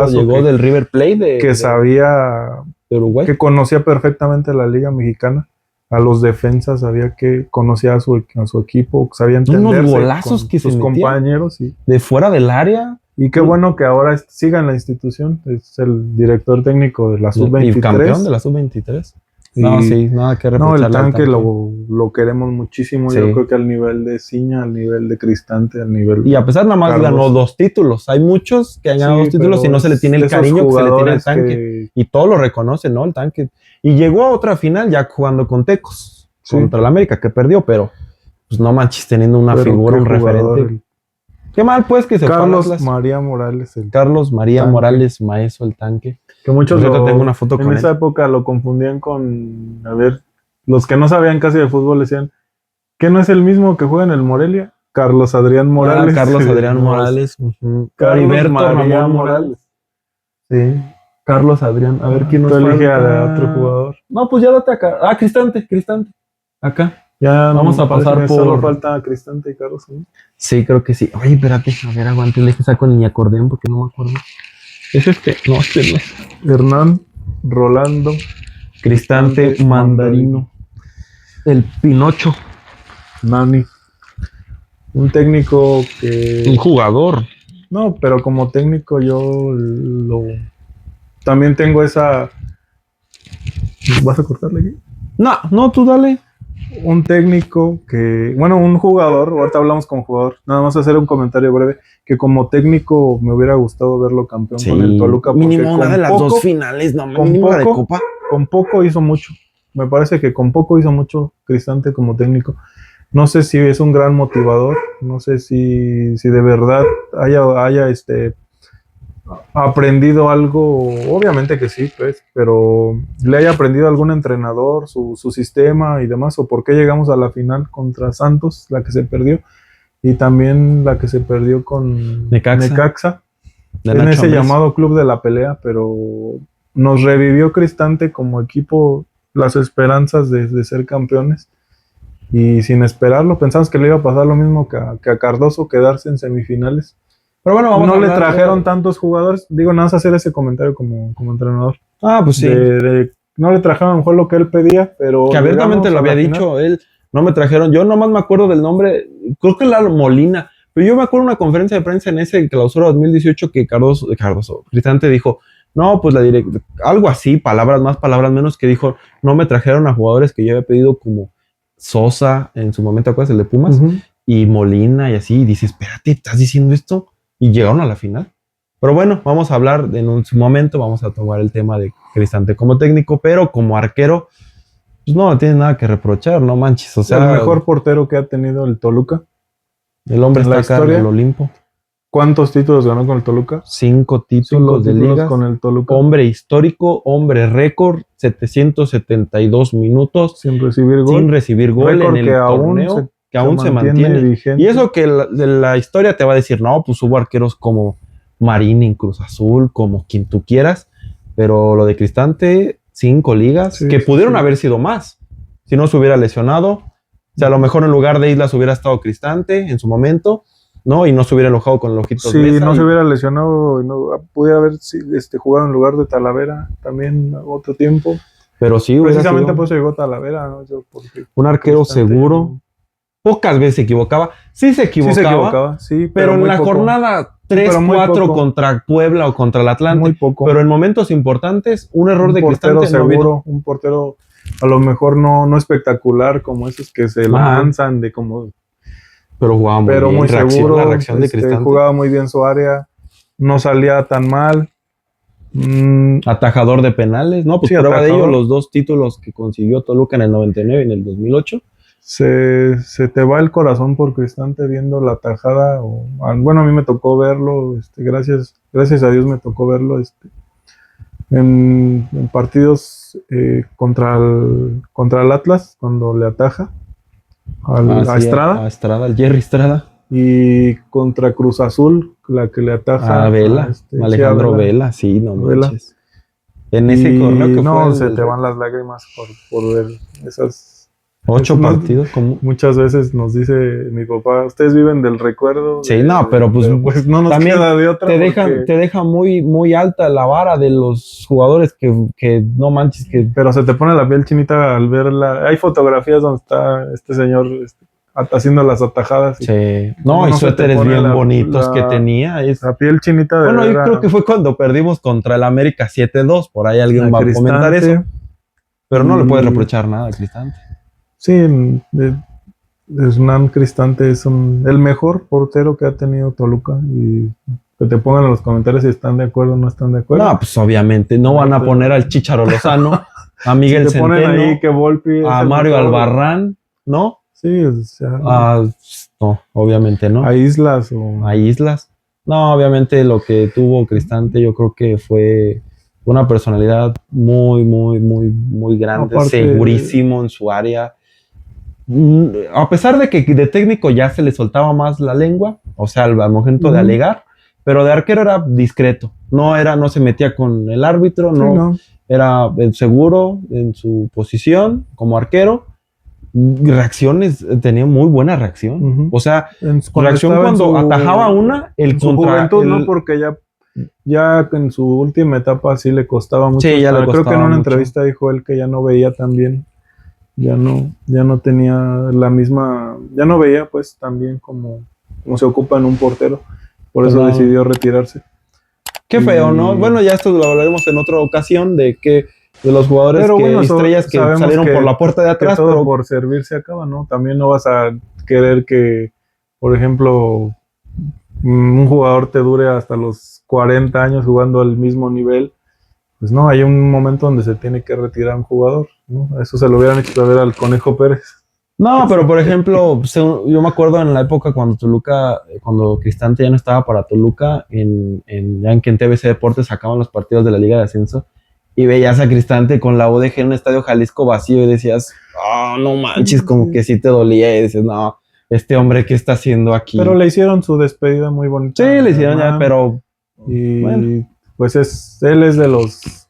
Llegó del River Plate que sabía, de Uruguay, que conocía perfectamente la liga mexicana. A los defensas, sabía que conocía a su equipo, sabía entenderse unos golazos con que sus compañeros. De fuera del área. Y qué bueno que ahora siga en la institución. Es el director técnico de la Sub-23. Y campeón de la Sub-23. No, sí, nada que reprocharle. No, el tanque lo queremos muchísimo. Sí. Yo creo que al nivel de Ciña, al nivel de Cristante, al nivel. Y a pesar, nada más Carlos. Ganó 2 títulos. Hay muchos que han ganado 2 títulos y no se le tiene el cariño que se le tiene al tanque. Y todos lo reconocen, ¿no? El tanque. Y llegó a otra final ya jugando con Tecos, contra el América, que perdió, pero pues no manches, teniendo una figura, un referente. Qué mal, pues, que se Carlos María Morales. Carlos María Morales, maestro, el tanque. Que muchos tengo una foto en esa época lo confundían con, a ver, los que no sabían casi de fútbol decían, ¿qué no es el mismo que juega en el Morelia? Carlos Adrián Morales. Carlos Adrián Morales. Carlos María Morales. Sí. Carlos Adrián. A ver quién nos Tú elige falta. a otro jugador. No, pues ya date acá. Ah, Cristante. Acá. Ya Vamos a parece pasar que por... Solo falta Cristante y Carlos, ¿no? Sí, creo que sí. Oye, espérate. A ver, aguante. Deje saco mi acordeón porque no me acuerdo. ¿Es este? No, este no es. Hernán, Rolando, Cristante Mandarino. El Pinocho. Nani. Un técnico Un que... jugador. No, pero como técnico yo lo... También tengo esa... ¿Vas a cortarle aquí? No, tú dale. Un técnico que... Bueno, un jugador, ahorita hablamos como jugador. Nada más hacer un comentario breve, que como técnico me hubiera gustado verlo campeón con el Toluca. Mínimo una de las dos finales, no, mínimo la de Copa. Con poco hizo mucho. Me parece que con poco hizo mucho Cristante como técnico. No sé si es un gran motivador, no sé si de verdad haya aprendido algo, obviamente que sí, pues, pero le haya aprendido algún entrenador, su sistema y demás, o por qué llegamos a la final contra Santos, la que se perdió, y también la que se perdió con Necaxa en ese llamado club de la pelea, pero nos revivió Cristante como equipo las esperanzas de ser campeones. Y sin esperarlo, pensamos que le iba a pasar lo mismo que a Cardoso, quedarse en semifinales. Pero bueno, vamos no a le trajeron tantos jugadores. Digo, nada más hacer ese comentario como entrenador. Ah, pues sí. No le trajeron a lo mejor lo que él pedía, pero... Que abiertamente lo había dicho él. No me trajeron, yo nomás me acuerdo del nombre, creo que era Molina. Pero yo me acuerdo de una conferencia de prensa en ese clausura 2018 que Cristante dijo, no, pues algo así, palabras más, palabras menos, que dijo, no me trajeron a jugadores que yo había pedido como Sosa, en su momento, ¿acuerdas? El de Pumas, y Molina y así, y dice, espérate, ¿estás diciendo esto? Y llegaron a la final. Pero bueno, vamos a hablar en un momento, vamos a tomar el tema de Cristante como técnico, pero como arquero, pues no tiene nada que reprochar, no manches. O sea, el mejor portero que ha tenido el Toluca. El hombre está acá en el Olimpo. ¿Cuántos títulos ganó con el Toluca? 5 títulos de liga. Con el Toluca. Hombre histórico, hombre récord, 772 minutos. Sin recibir gol. En el torneo, que aún se mantiene vigente. Y eso que la historia te va a decir, no, pues hubo arqueros como Marín en Cruz Azul, como quien tú quieras, pero lo de Cristante, 5 ligas, que pudieron haber sido más, si no se hubiera lesionado. O sea, a lo mejor en lugar de Islas hubiera estado Cristante en su momento, ¿no? Y no se hubiera enojado con el Ojitos Mesa. Sí, no se hubiera lesionado, pudiera haber jugado en lugar de Talavera también otro tiempo. Pero sí, precisamente por eso llegó Talavera, ¿no? Un arquero Cristante, seguro. Pocas veces se equivocaba. Sí se equivocaba, pero en la jornada 3-4 contra Puebla o contra el Atlante. Muy poco. Pero en momentos importantes, un error de Cristante seguro, un portero a lo mejor no espectacular como esos que se lanzan de como... Pero jugaba muy bien. Muy seguro. La reacción de Cristante. Jugaba muy bien su área. No salía tan mal. Atajador de penales. No, pues prueba de ello los 2 títulos que consiguió Toluca en el 99 y en el 2008. Se te va el corazón por Cristante viendo la tajada. Bueno, a mí me tocó verlo. Gracias a Dios me tocó verlo. En partidos contra el Atlas, cuando le ataja a Estrada. A Estrada, al Jerry Estrada. Y contra Cruz Azul, la que le ataja a Vela, Alejandro Vela, sí, no manches. En ese torneo que no, se te van las lágrimas por ver esas 8 partidos. Muchas veces nos dice mi papá, ustedes viven del recuerdo. Sí, pero pues no nos queda de otra. Te deja muy, muy alta la vara de los jugadores que no manches. Pero se te pone la piel chinita al verla. Hay fotografías donde está este señor haciendo las atajadas. Sí. No, y suéteres bien bonitos que tenía. La piel chinita de yo creo que fue cuando perdimos contra el América 7-2. Por ahí alguien va a comentar eso. Pero no le puedes reprochar nada a Cristante. Sí, Hernán Cristante es el mejor portero que ha tenido Toluca. Y que te pongan en los comentarios si están de acuerdo o no están de acuerdo. No, pues obviamente no van a poner al Chícharo Lozano, a Miguel Centeno, ahí que Volpi a Mario Albarrán, ¿no? Sí, o sea, no, obviamente no. A Islas. A Islas. No, obviamente lo que tuvo Cristante yo creo que fue una personalidad muy, muy, muy, muy grande, segurísimo en su área. A pesar de que de técnico ya se le soltaba más la lengua, o sea, al momento de alegar, pero de arquero era discreto. No se metía con el árbitro, Sí, no, no. era seguro en su posición como arquero. Reacciones, tenía muy buena reacción. Ujú. O sea, Cuando reacción estaba cuando atajaba una, el en su contra... juventud, ¿no? Porque ya en su última etapa sí le costaba mucho. Sí, ya le Creo que en costaba una mucho. entrevista dijo él que ya no veía tan bien. Ya no tenía la misma, ya no veía pues tan bien como se ocupa en un portero. Por eso Claro. decidió retirarse. Qué feo, ¿no? Bueno, ya esto lo hablaremos en otra ocasión de los jugadores Pero bueno, estrellas que sabemos salieron por la puerta de que atrás, todo pero por servir se acaba, ¿no? También no vas a querer que, por ejemplo, un jugador te dure hasta los 40 años jugando al mismo nivel. Pues no, hay un momento donde se tiene que retirar un jugador, ¿no? Eso se lo hubieran hecho saber al Conejo Pérez. no, pero por ejemplo, yo me acuerdo en la época cuando Toluca, cuando Cristante ya no estaba para Toluca, ya en que en TVC Deportes sacaban los partidos de la Liga de Ascenso y veías a Cristante con la UDG en un estadio Jalisco vacío y decías, no manches, como que sí te dolía y dices, no, este hombre, ¿qué está haciendo aquí? Pero le hicieron su despedida muy bonita. Sí, le hicieron ya, pero y bueno. Pues él es de los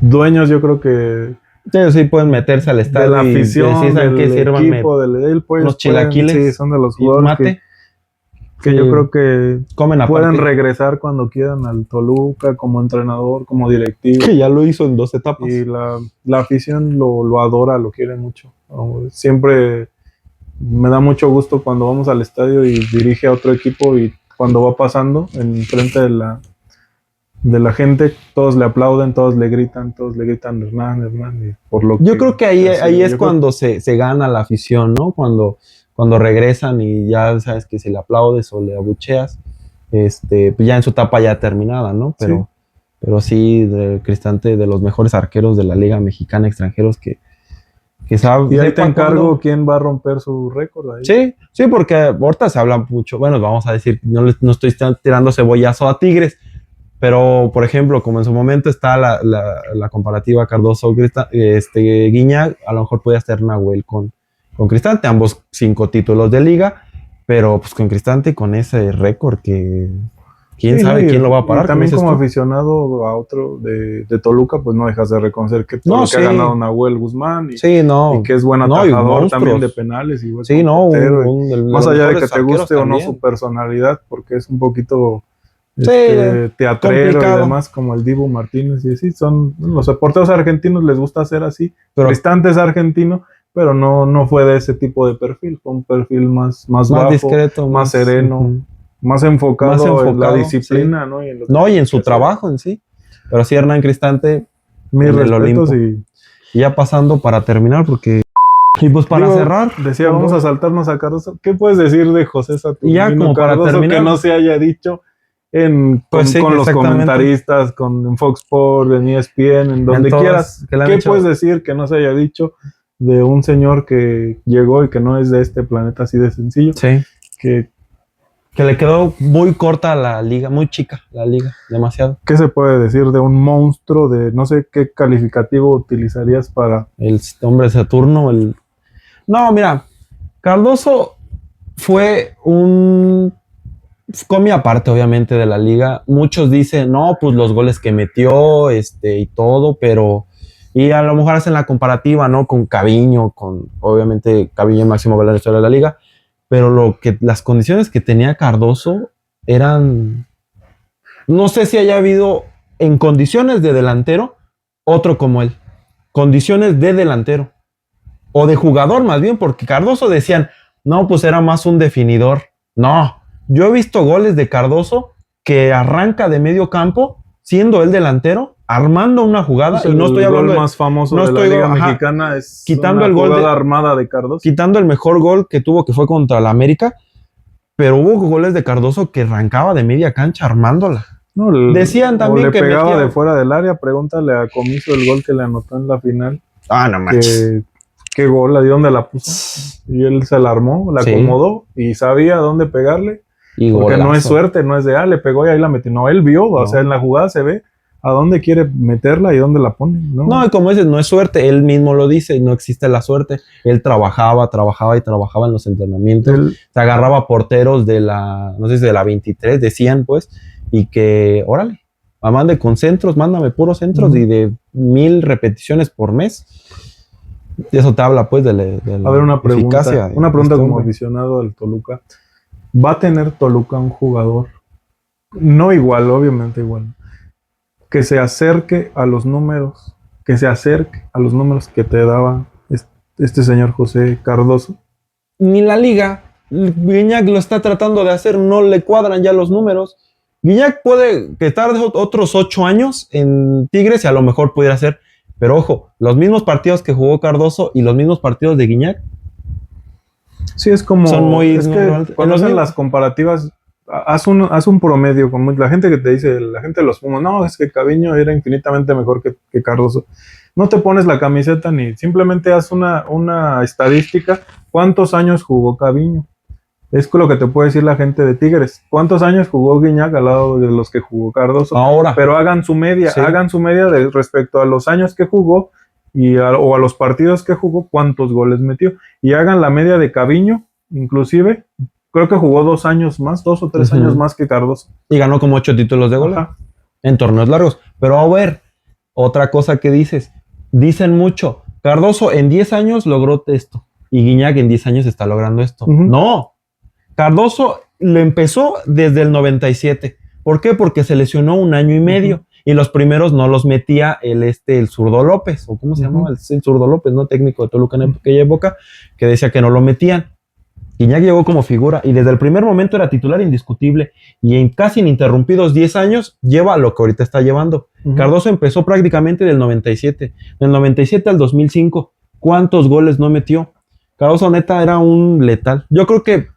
dueños, yo creo que Ellos sí pueden meterse al de estadio la y afición, decir, ¿saben qué? del Sírvanme equipo, él pues unos chilaquiles sí, son de los y un jugadores mate. que Sí, yo creo que comen pueden aparte. regresar cuando quieran al Toluca como entrenador, como directivo. Que ya lo hizo en 2 etapas. Y la afición lo adora, lo quiere mucho. Siempre me da mucho gusto cuando vamos al estadio y dirige a otro equipo y cuando va pasando en frente de la gente, todos le aplauden, todos le gritan Hernán, y por lo Yo creo que ahí es yo cuando se gana la afición, ¿no? Cuando regresan y ya sabes que si le aplaudes o le abucheas, pues ya en su etapa ya terminada, ¿no? Pero sí, Cristante, de los mejores arqueros de la Liga Mexicana, extranjeros que sabe. Y ahí te encargo quién va a romper su récord ahí. Sí, porque ahorita se habla mucho, bueno, vamos a decir, no estoy tirando cebollazo a Tigres, pero por ejemplo, como en su momento está la comparativa Cardoso Guiñac, a lo mejor puede estar Nahuel con Cristante, ambos 5 títulos de liga, pero pues con Cristante, con ese récord que quién sabe quién lo va a parar. Y también como aficionado a otro de Toluca, pues no dejas de reconocer que todo lo que ha ganado Nahuel Guzmán y que es buen atajador también de penales. Igual más allá de que te guste o no su personalidad, porque es un poquito teatrero complicado. Y demás, como el Dibu Martínez y así, son los porteros argentinos les gusta ser así. Cristante es argentino, pero no fue de ese tipo de perfil, fue un perfil más bajo, discreto, más sereno, más enfocado en la disciplina, sí. ¿no? Y en su trabajo en sí. Pero sí, Hernán Cristante, mis respetos y ya pasando para terminar, porque y pues para cerrar, decía, vamos a saltarnos a Cardoso. ¿Qué puedes decir de José Saturnino ya como Cardoso para terminar, que no se haya dicho con los comentaristas, en Fox Sports, en ESPN, en donde quieras? ¿Qué puedes decir que no se haya dicho de un señor que llegó y que no es de este planeta así de sencillo? Sí. Que le quedó muy corta la liga, muy chica la liga, demasiado. ¿Qué se puede decir de un monstruo de no sé qué calificativo utilizarías para el hombre Saturno? No, mira, Cardoso fue un come aparte, obviamente, de la liga. Muchos dicen, no, pues los goles que metió, y todo, pero y a lo mejor hacen la comparativa, ¿no? Con Caviño, obviamente Caviño máximo goleador de la liga, pero las condiciones que tenía Cardoso eran, no sé si haya habido en condiciones de delantero otro como él, condiciones de delantero o de jugador más bien, porque Cardoso decían, no, pues era más un definidor. No, yo he visto goles de Cardoso que arranca de medio campo siendo el delantero, armando una jugada, y no estoy hablando del más famoso de la Liga Mexicana, es quitando una el gol jugada armada de Cardoso. Quitando el mejor gol que tuvo, que fue contra el América, pero hubo goles de Cardoso que arrancaba de media cancha armándola. No, decían también que pegaba de fuera del área. Pregúntale a Comiso el gol que le anotó en la final. No manches. ¿Qué gol? ¿De dónde la puso? Y él se la armó, la acomodó y sabía dónde pegarle. Porque no es suerte, no es de, le pegó y ahí la metió. No, él vio, o sea, en la jugada se ve a dónde quiere meterla y dónde la pone, ¿no? No, y como dices, no es suerte, él mismo lo dice, no existe la suerte. Él trabajaba en los entrenamientos, se agarraba a porteros de la, no sé si de la 23, decían pues, y que, órale, mande con centros, mándame puros centros y de 1000 repeticiones por mes. Y eso te habla pues de la a ver, una eficacia. pregunta como aficionado al Toluca. ¿Va a tener Toluca un jugador, no igual, obviamente igual, que se acerque a los números, que te daba este señor José Cardoso? Ni la liga, Guiñac lo está tratando de hacer, no le cuadran ya los números. Guiñac puede estar otros 8 años en Tigres y a lo mejor pudiera ser, pero ojo, los mismos partidos que jugó Cardoso y los mismos partidos de Guiñac. Sí, es como, son muy, es que cuando hacen las comparativas, haz un promedio, como la gente que te dice, la gente de los Pumas, no, es que Caviño era infinitamente mejor que Cardoso. No te pones la camiseta ni, simplemente haz una estadística, ¿cuántos años jugó Caviño? Es lo que te puede decir la gente de Tigres. ¿Cuántos años jugó Guiñac al lado de los que jugó Cardoso? Ahora. Pero hagan su media, sí. Respecto a los años que jugó o a los partidos que jugó, cuántos goles metió. Y hagan la media de Caviño, inclusive, creo que jugó 2 años más, 2 o 3 años más que Cardoso. Y ganó como 8 títulos de gol en torneos largos. Pero a ver, otra cosa que dicen mucho, Cardoso en 10 años logró esto, y Guiñac en 10 años está logrando esto. No, Cardoso lo empezó desde el 97. ¿Por qué? Porque se lesionó 1 año y medio. Y los primeros no los metía el Zurdo López, o ¿cómo se llamaba? El Zurdo López, ¿no? Técnico de Toluca en aquella época, que decía que no lo metían. Guiñac llegó como figura y desde el primer momento era titular indiscutible y en casi ininterrumpidos 10 años lleva lo que ahorita está llevando. Cardoso empezó prácticamente del 97. Del 97 al 2005, ¿cuántos goles no metió? Cardoso neta era un letal. Yo creo que...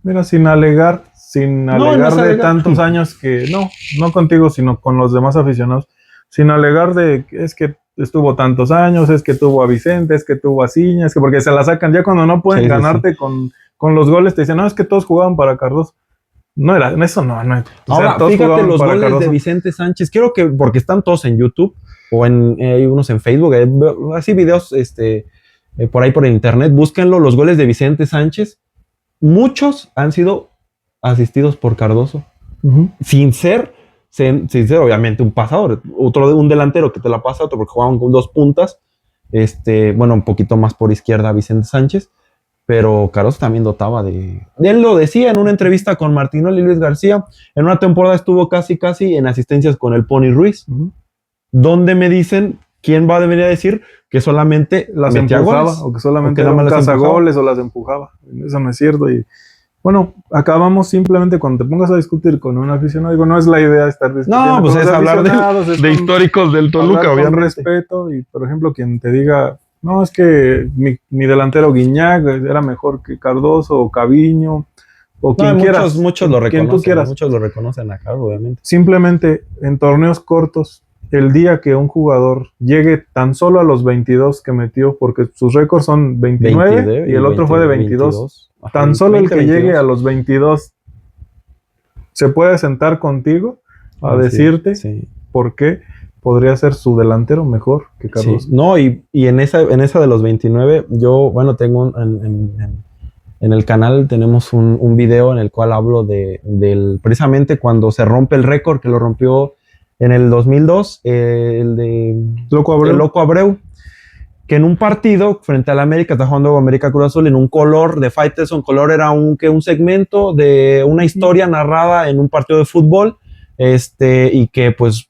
Mira, sin alegar de tantos años que, no contigo, sino con los demás aficionados, sin alegar de es que estuvo tantos años, es que tuvo a Vicente, es que tuvo a Ciña, es que porque se la sacan ya cuando no pueden ganarte con los goles, te dicen, no, es que todos jugaban para Cardoso. No era, eso no. Ahora, fíjate los goles Cardoso. De Vicente Sánchez, quiero que, porque están todos en YouTube, o hay unos en Facebook, así videos, por ahí por internet, búsquenlo, los goles de Vicente Sánchez. Muchos han sido asistidos por Cardoso, sin ser obviamente un pasador, un delantero que te la pasa, otro porque jugaban con 2 puntas, bueno, un poquito más por izquierda Vicente Sánchez, pero Cardoso también dotaba de... Él lo decía en una entrevista con Martinoli y Luis García, en una temporada estuvo casi en asistencias con el Pony Ruiz, donde me dicen... ¿Quién va a venir a decir que solamente las empujaba goles? O que solamente era un cazagoles o las empujaba? Eso no es cierto. Y bueno, acabamos simplemente cuando te pongas a discutir con un aficionado, digo, no es la idea estar discutiendo. No, pues es hablar de históricos del Toluca, obviamente. Con respeto y, por ejemplo, quien te diga, no, es que mi delantero Guiñac era mejor que Cardoso o Caviño o quien quieras. Muchos lo reconocen, muchos lo reconocen acá, obviamente. Simplemente en torneos cortos, el día que un jugador llegue tan solo a los 22 que metió, porque sus récords son 29 y el otro fue de 22. Ajá, tan solo 20, el que 22. Llegue a los 22 se puede sentar contigo a decirte por qué podría ser su delantero mejor que Cardoso. Sí. No, y en esa de los 29, yo, bueno, tengo en el canal tenemos un video en el cual hablo del precisamente cuando se rompe el récord, que lo rompió en el 2002, el de Loco Abreu, que en un partido frente al América, está jugando América Cruz Azul, en un color de Faitelson, color era un segmento de una historia narrada en un partido de fútbol, y que pues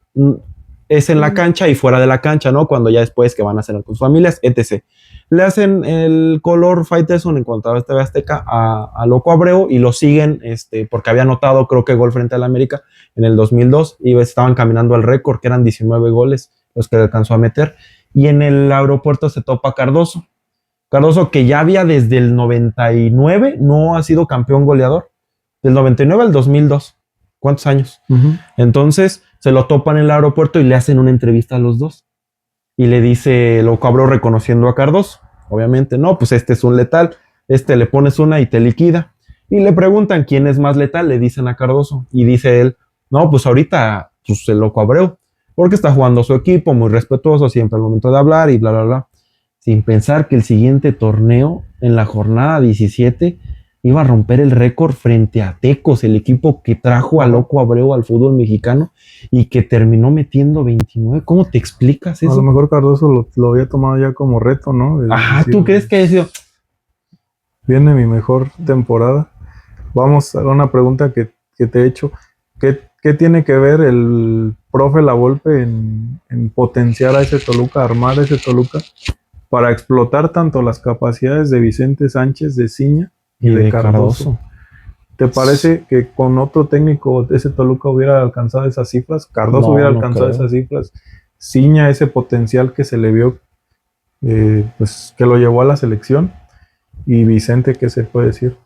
es en la cancha y fuera de la cancha, ¿no? Cuando ya después que van a cenar con sus familias, etc. Le hacen el color Faitelson en cuanto a TV Azteca a Loco Abreu y lo siguen, porque había anotado, creo que gol frente al América en el 2002 y estaban caminando al récord, que eran 19 goles los que alcanzó a meter. Y en el aeropuerto se topa Cardoso. Cardoso, que ya había desde el 99, no ha sido campeón goleador. Del 99 al 2002. ¿Cuántos años? Entonces se lo topan en el aeropuerto y le hacen una entrevista a los dos. Y le dice Loco Abreu reconociendo a Cardoso. Obviamente, no, pues este es un letal. Le pones una y te liquida. Y le preguntan quién es más letal, le dicen a Cardoso. Y dice él, no, pues ahorita, pues el Loco Abreu. porque está jugando su equipo, muy respetuoso siempre al momento de hablar y bla, bla, bla. Sin pensar que el siguiente torneo, en la jornada 17, iba a romper el récord frente a Tecos, el equipo que trajo a Loco Abreu al fútbol mexicano y que terminó metiendo 29. ¿Cómo te explicas A lo eso? mejor Cardoso lo había tomado ya como reto, ¿no? Ajá, ¿tú crees que haya sido? Viene mi mejor temporada. Vamos a una pregunta que te he hecho. ¿Qué tiene que ver el profe La Volpe en potenciar a ese Toluca, armar ese Toluca para explotar tanto las capacidades de Vicente Sánchez, de Ciña y de Cardoso? ¿Te parece que con otro técnico ese Toluca hubiera alcanzado esas cifras? Cardoso No, hubiera no alcanzado creo. esas cifras. Ciña, ese potencial que se le vio, pues que lo llevó a la selección. Y Vicente, ¿qué se puede decir?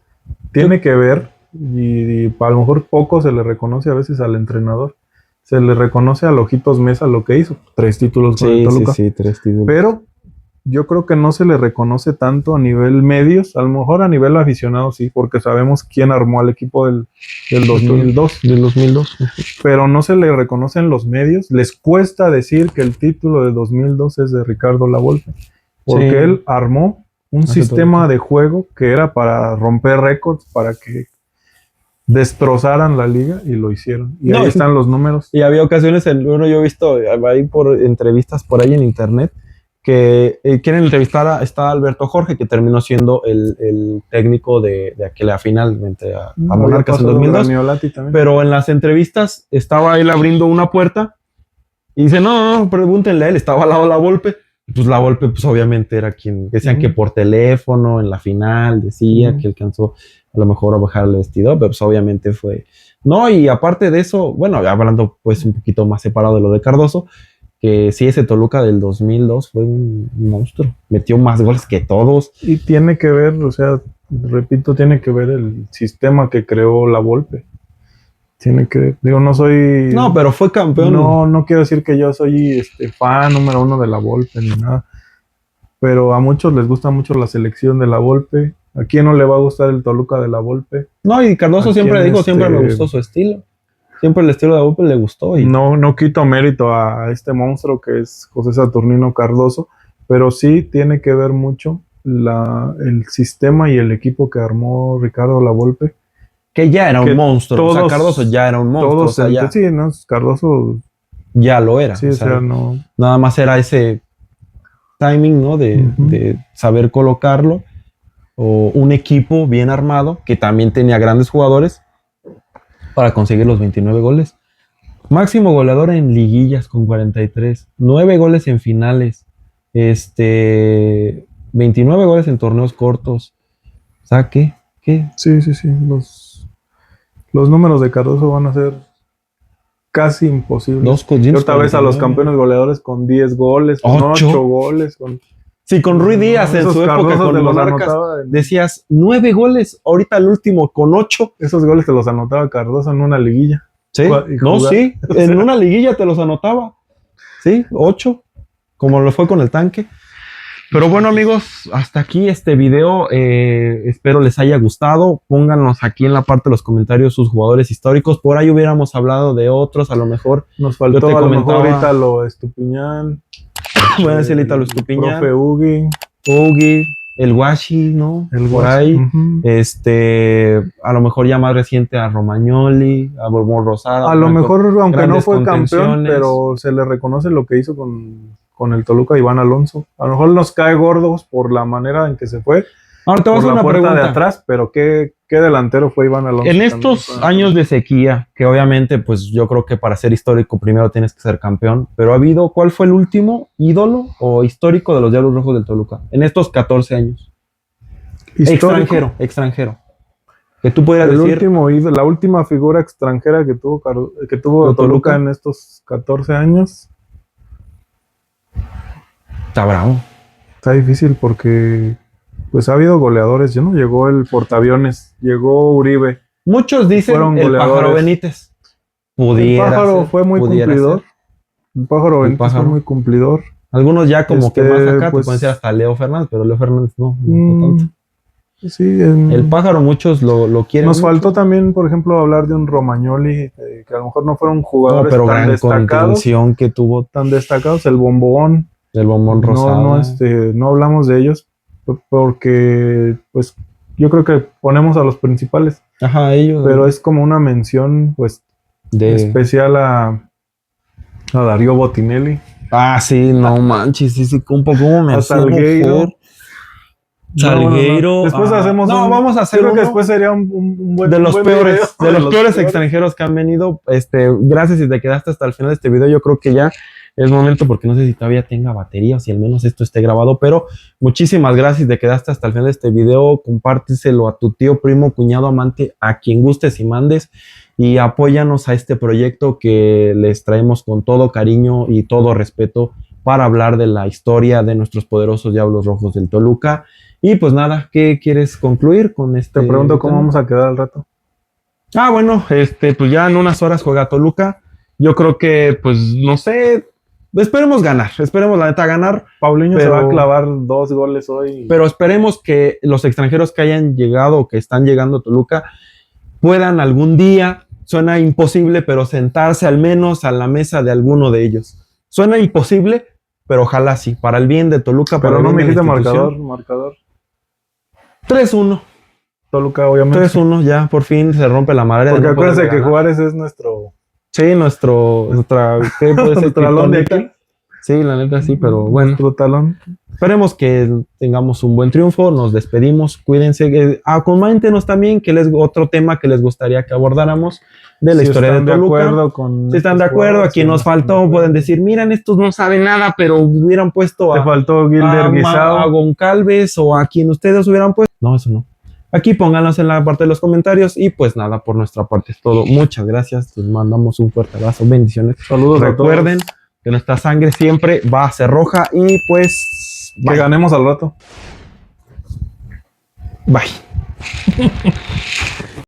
Tiene que ver, y a lo mejor poco se le reconoce a veces al entrenador. Se le reconoce al Ojitos Mesa lo que hizo, 3 títulos con el Sí, sí, Toluca. sí, 3 títulos. Pero yo creo que no se le reconoce tanto a nivel medios, a lo mejor a nivel aficionado sí, porque sabemos quién armó al equipo del 2002. Del 2002. Pero no se le reconoce en los medios. Les cuesta decir que el título de 2002 es de Ricardo Lavolpe, porque Sí. él armó un Hace sistema Toluca. de juego que era para romper récords, para que destrozaran la liga, y lo hicieron. Y No, ahí están los números. Y había ocasiones, yo he visto ahí por entrevistas por ahí en internet, que quieren entrevistar está Alberto Jorge, que terminó siendo el técnico de aquella final frente a Había Monarcas en pasado 2002. Graniolati también. Pero en las entrevistas estaba él abriendo una puerta y dice, no, pregúntenle a él, estaba al lado de la Volpe. Pues la Volpe, pues obviamente era quien, decían que por teléfono en la final decía que alcanzó a lo mejor a bajar el vestidor, pero pues obviamente fue... No, y aparte de eso, bueno, hablando pues un poquito más separado de lo de Cardoso, que sí, ese Toluca del 2002 fue un monstruo, metió más goles que todos. Y tiene que ver, o sea, repito, tiene que ver el sistema que creó la Volpe. Tiene que, digo, no soy... No, pero fue campeón. No quiero decir que yo soy fan número 1 de la Volpe ni nada, pero a muchos les gusta mucho la selección de la Volpe. ¿A quién no le va a gustar el Toluca de la Volpe? No, y Cardoso siempre dijo, siempre me gustó su estilo. Siempre el estilo de la Volpe le gustó. Y... No quito mérito a este monstruo que es José Saturnino Cardoso, pero sí tiene que ver mucho el sistema y el equipo que armó Ricardo Lavolpe. Que ya era un monstruo. Todos, o sea, Cardoso ya era un monstruo. Todos, o sea, ya, sí, ¿no? Cardoso ya lo era. Sí, o sea, no. Nada más era ese timing, ¿no? De saber colocarlo. O un equipo bien armado, que también tenía grandes jugadores para conseguir los 29 goles. Máximo goleador en liguillas con 43. 9 goles en finales. 29 goles en torneos cortos. O sea, ¿qué? Sí. Los números de Cardoso van a ser casi imposibles. Otra vez a los campeones goleadores con 10 goles, con 8 goles. Sí, con Rui Díaz en su época con los Monarcas decías 9 goles, ahorita el último con 8. Esos goles te los anotaba Cardoso en una liguilla. Sí, sí, en una liguilla te los anotaba. Sí, 8, como lo fue con el tanque. Pero bueno, amigos, hasta aquí este video. Espero les haya gustado. Pónganos aquí en la parte de los comentarios sus jugadores históricos. Por ahí hubiéramos hablado de otros, a lo mejor. Nos faltó a lo mejor Ítalo Estupiñán. Voy a decir Ítalo Estupiñán. Profe Ugi, el Guashi, ¿no? El por ahí. A lo mejor ya más reciente a Romagnoli, a Borbón Rosado. A lo mejor, aunque no fue campeón, pero se le reconoce lo que hizo con el Toluca, Iván Alonso. A lo mejor nos cae gordos por la manera en que se fue. Ahora te voy a hacer una pregunta de atrás, pero ¿qué delantero fue Iván Alonso? En estos años de sequía, que obviamente, pues yo creo que para ser histórico primero tienes que ser campeón, pero ¿cuál fue el último ídolo o histórico de los Diablos Rojos del Toluca? En estos 14 años. Extranjero. Que tú pudieras decir. La última figura extranjera que tuvo Toluca en estos 14 años. Está bravo. Está difícil porque pues ha habido goleadores. Ya no llegó el portaaviones, llegó Uribe. Muchos dicen el Pájaro Benítez. El Pájaro fue muy cumplidor. El Pájaro Benítez fue muy cumplidor. Algunos ya como que más acá, pues, te pueden decir hasta Leo Fernández, pero Leo Fernández no tanto. Sí, El Pájaro muchos lo quieren. nos mucho. faltó también, por ejemplo, hablar de un Romagnoli, que a lo mejor no fueron No, jugadores pero tan gran destacados, contención que tuvo el Bombón. el Bombón No, Rosado. no hablamos de ellos porque, pues, yo creo que ponemos a los principales, Ajá, ellos. pero es como una mención, pues, especial a Darío Botinelli, Ah, sí, no manches, sí, ¿cómo me a hacía Salgueiro. enojar? Salgueiro. No. Después hacemos no, vamos a hacer yo creo que uno después sería un buen de los buen peores, video de los peores extranjeros que han venido. Gracias si te quedaste hasta el final de este video. Yo creo que ya es momento, porque no sé si todavía tenga batería o si al menos esto esté grabado, pero muchísimas gracias si te quedaste hasta el final de este video. Compárteselo a tu tío, primo, cuñado, amante, a quien gustes y mandes, y apóyanos a este proyecto que les traemos con todo cariño y todo respeto para hablar de la historia de nuestros poderosos Diablos Rojos del Toluca. Y pues nada, ¿qué quieres concluir con este? Te pregunto cómo vamos a quedar al rato. Ah, bueno, pues ya en unas horas juega Toluca. Yo creo que, pues, no sé, esperemos la neta ganar. Paulinho se va a clavar 2 goles hoy. Pero esperemos que los extranjeros que hayan llegado o que están llegando a Toluca puedan algún día, suena imposible, pero sentarse al menos a la mesa de alguno de ellos. Suena imposible, pero ojalá sí, para el bien de Toluca. Pero para no el me bien de la dijiste institución. marcador. 3-1. Toluca, obviamente. 3-1, ya por fin se rompe la madre. Porque acuérdense que Juárez es nuestro. Sí, nuestra, ¿qué puede ser? Nuestro talón de aquí. Sí, la neta sí, pero bueno. Nuestro talón. Esperemos que tengamos un buen triunfo. Nos despedimos. Cuídense. Coméntenos también otro tema que les gustaría que abordáramos de la historia de Toluca. Si están de acuerdo, a quien nos faltó, pueden decir, miren, estos no saben nada, pero hubieran puesto Te faltó Gilder Guisao, a Goncalves o a quien ustedes hubieran puesto. No, eso no. Aquí pónganlos en la parte de los comentarios. Y pues nada, por nuestra parte es todo. Muchas gracias. Les mandamos un fuerte abrazo. Bendiciones. Saludos. Recuerden que nuestra sangre siempre va a ser roja. Y pues que ganemos al rato. Bye.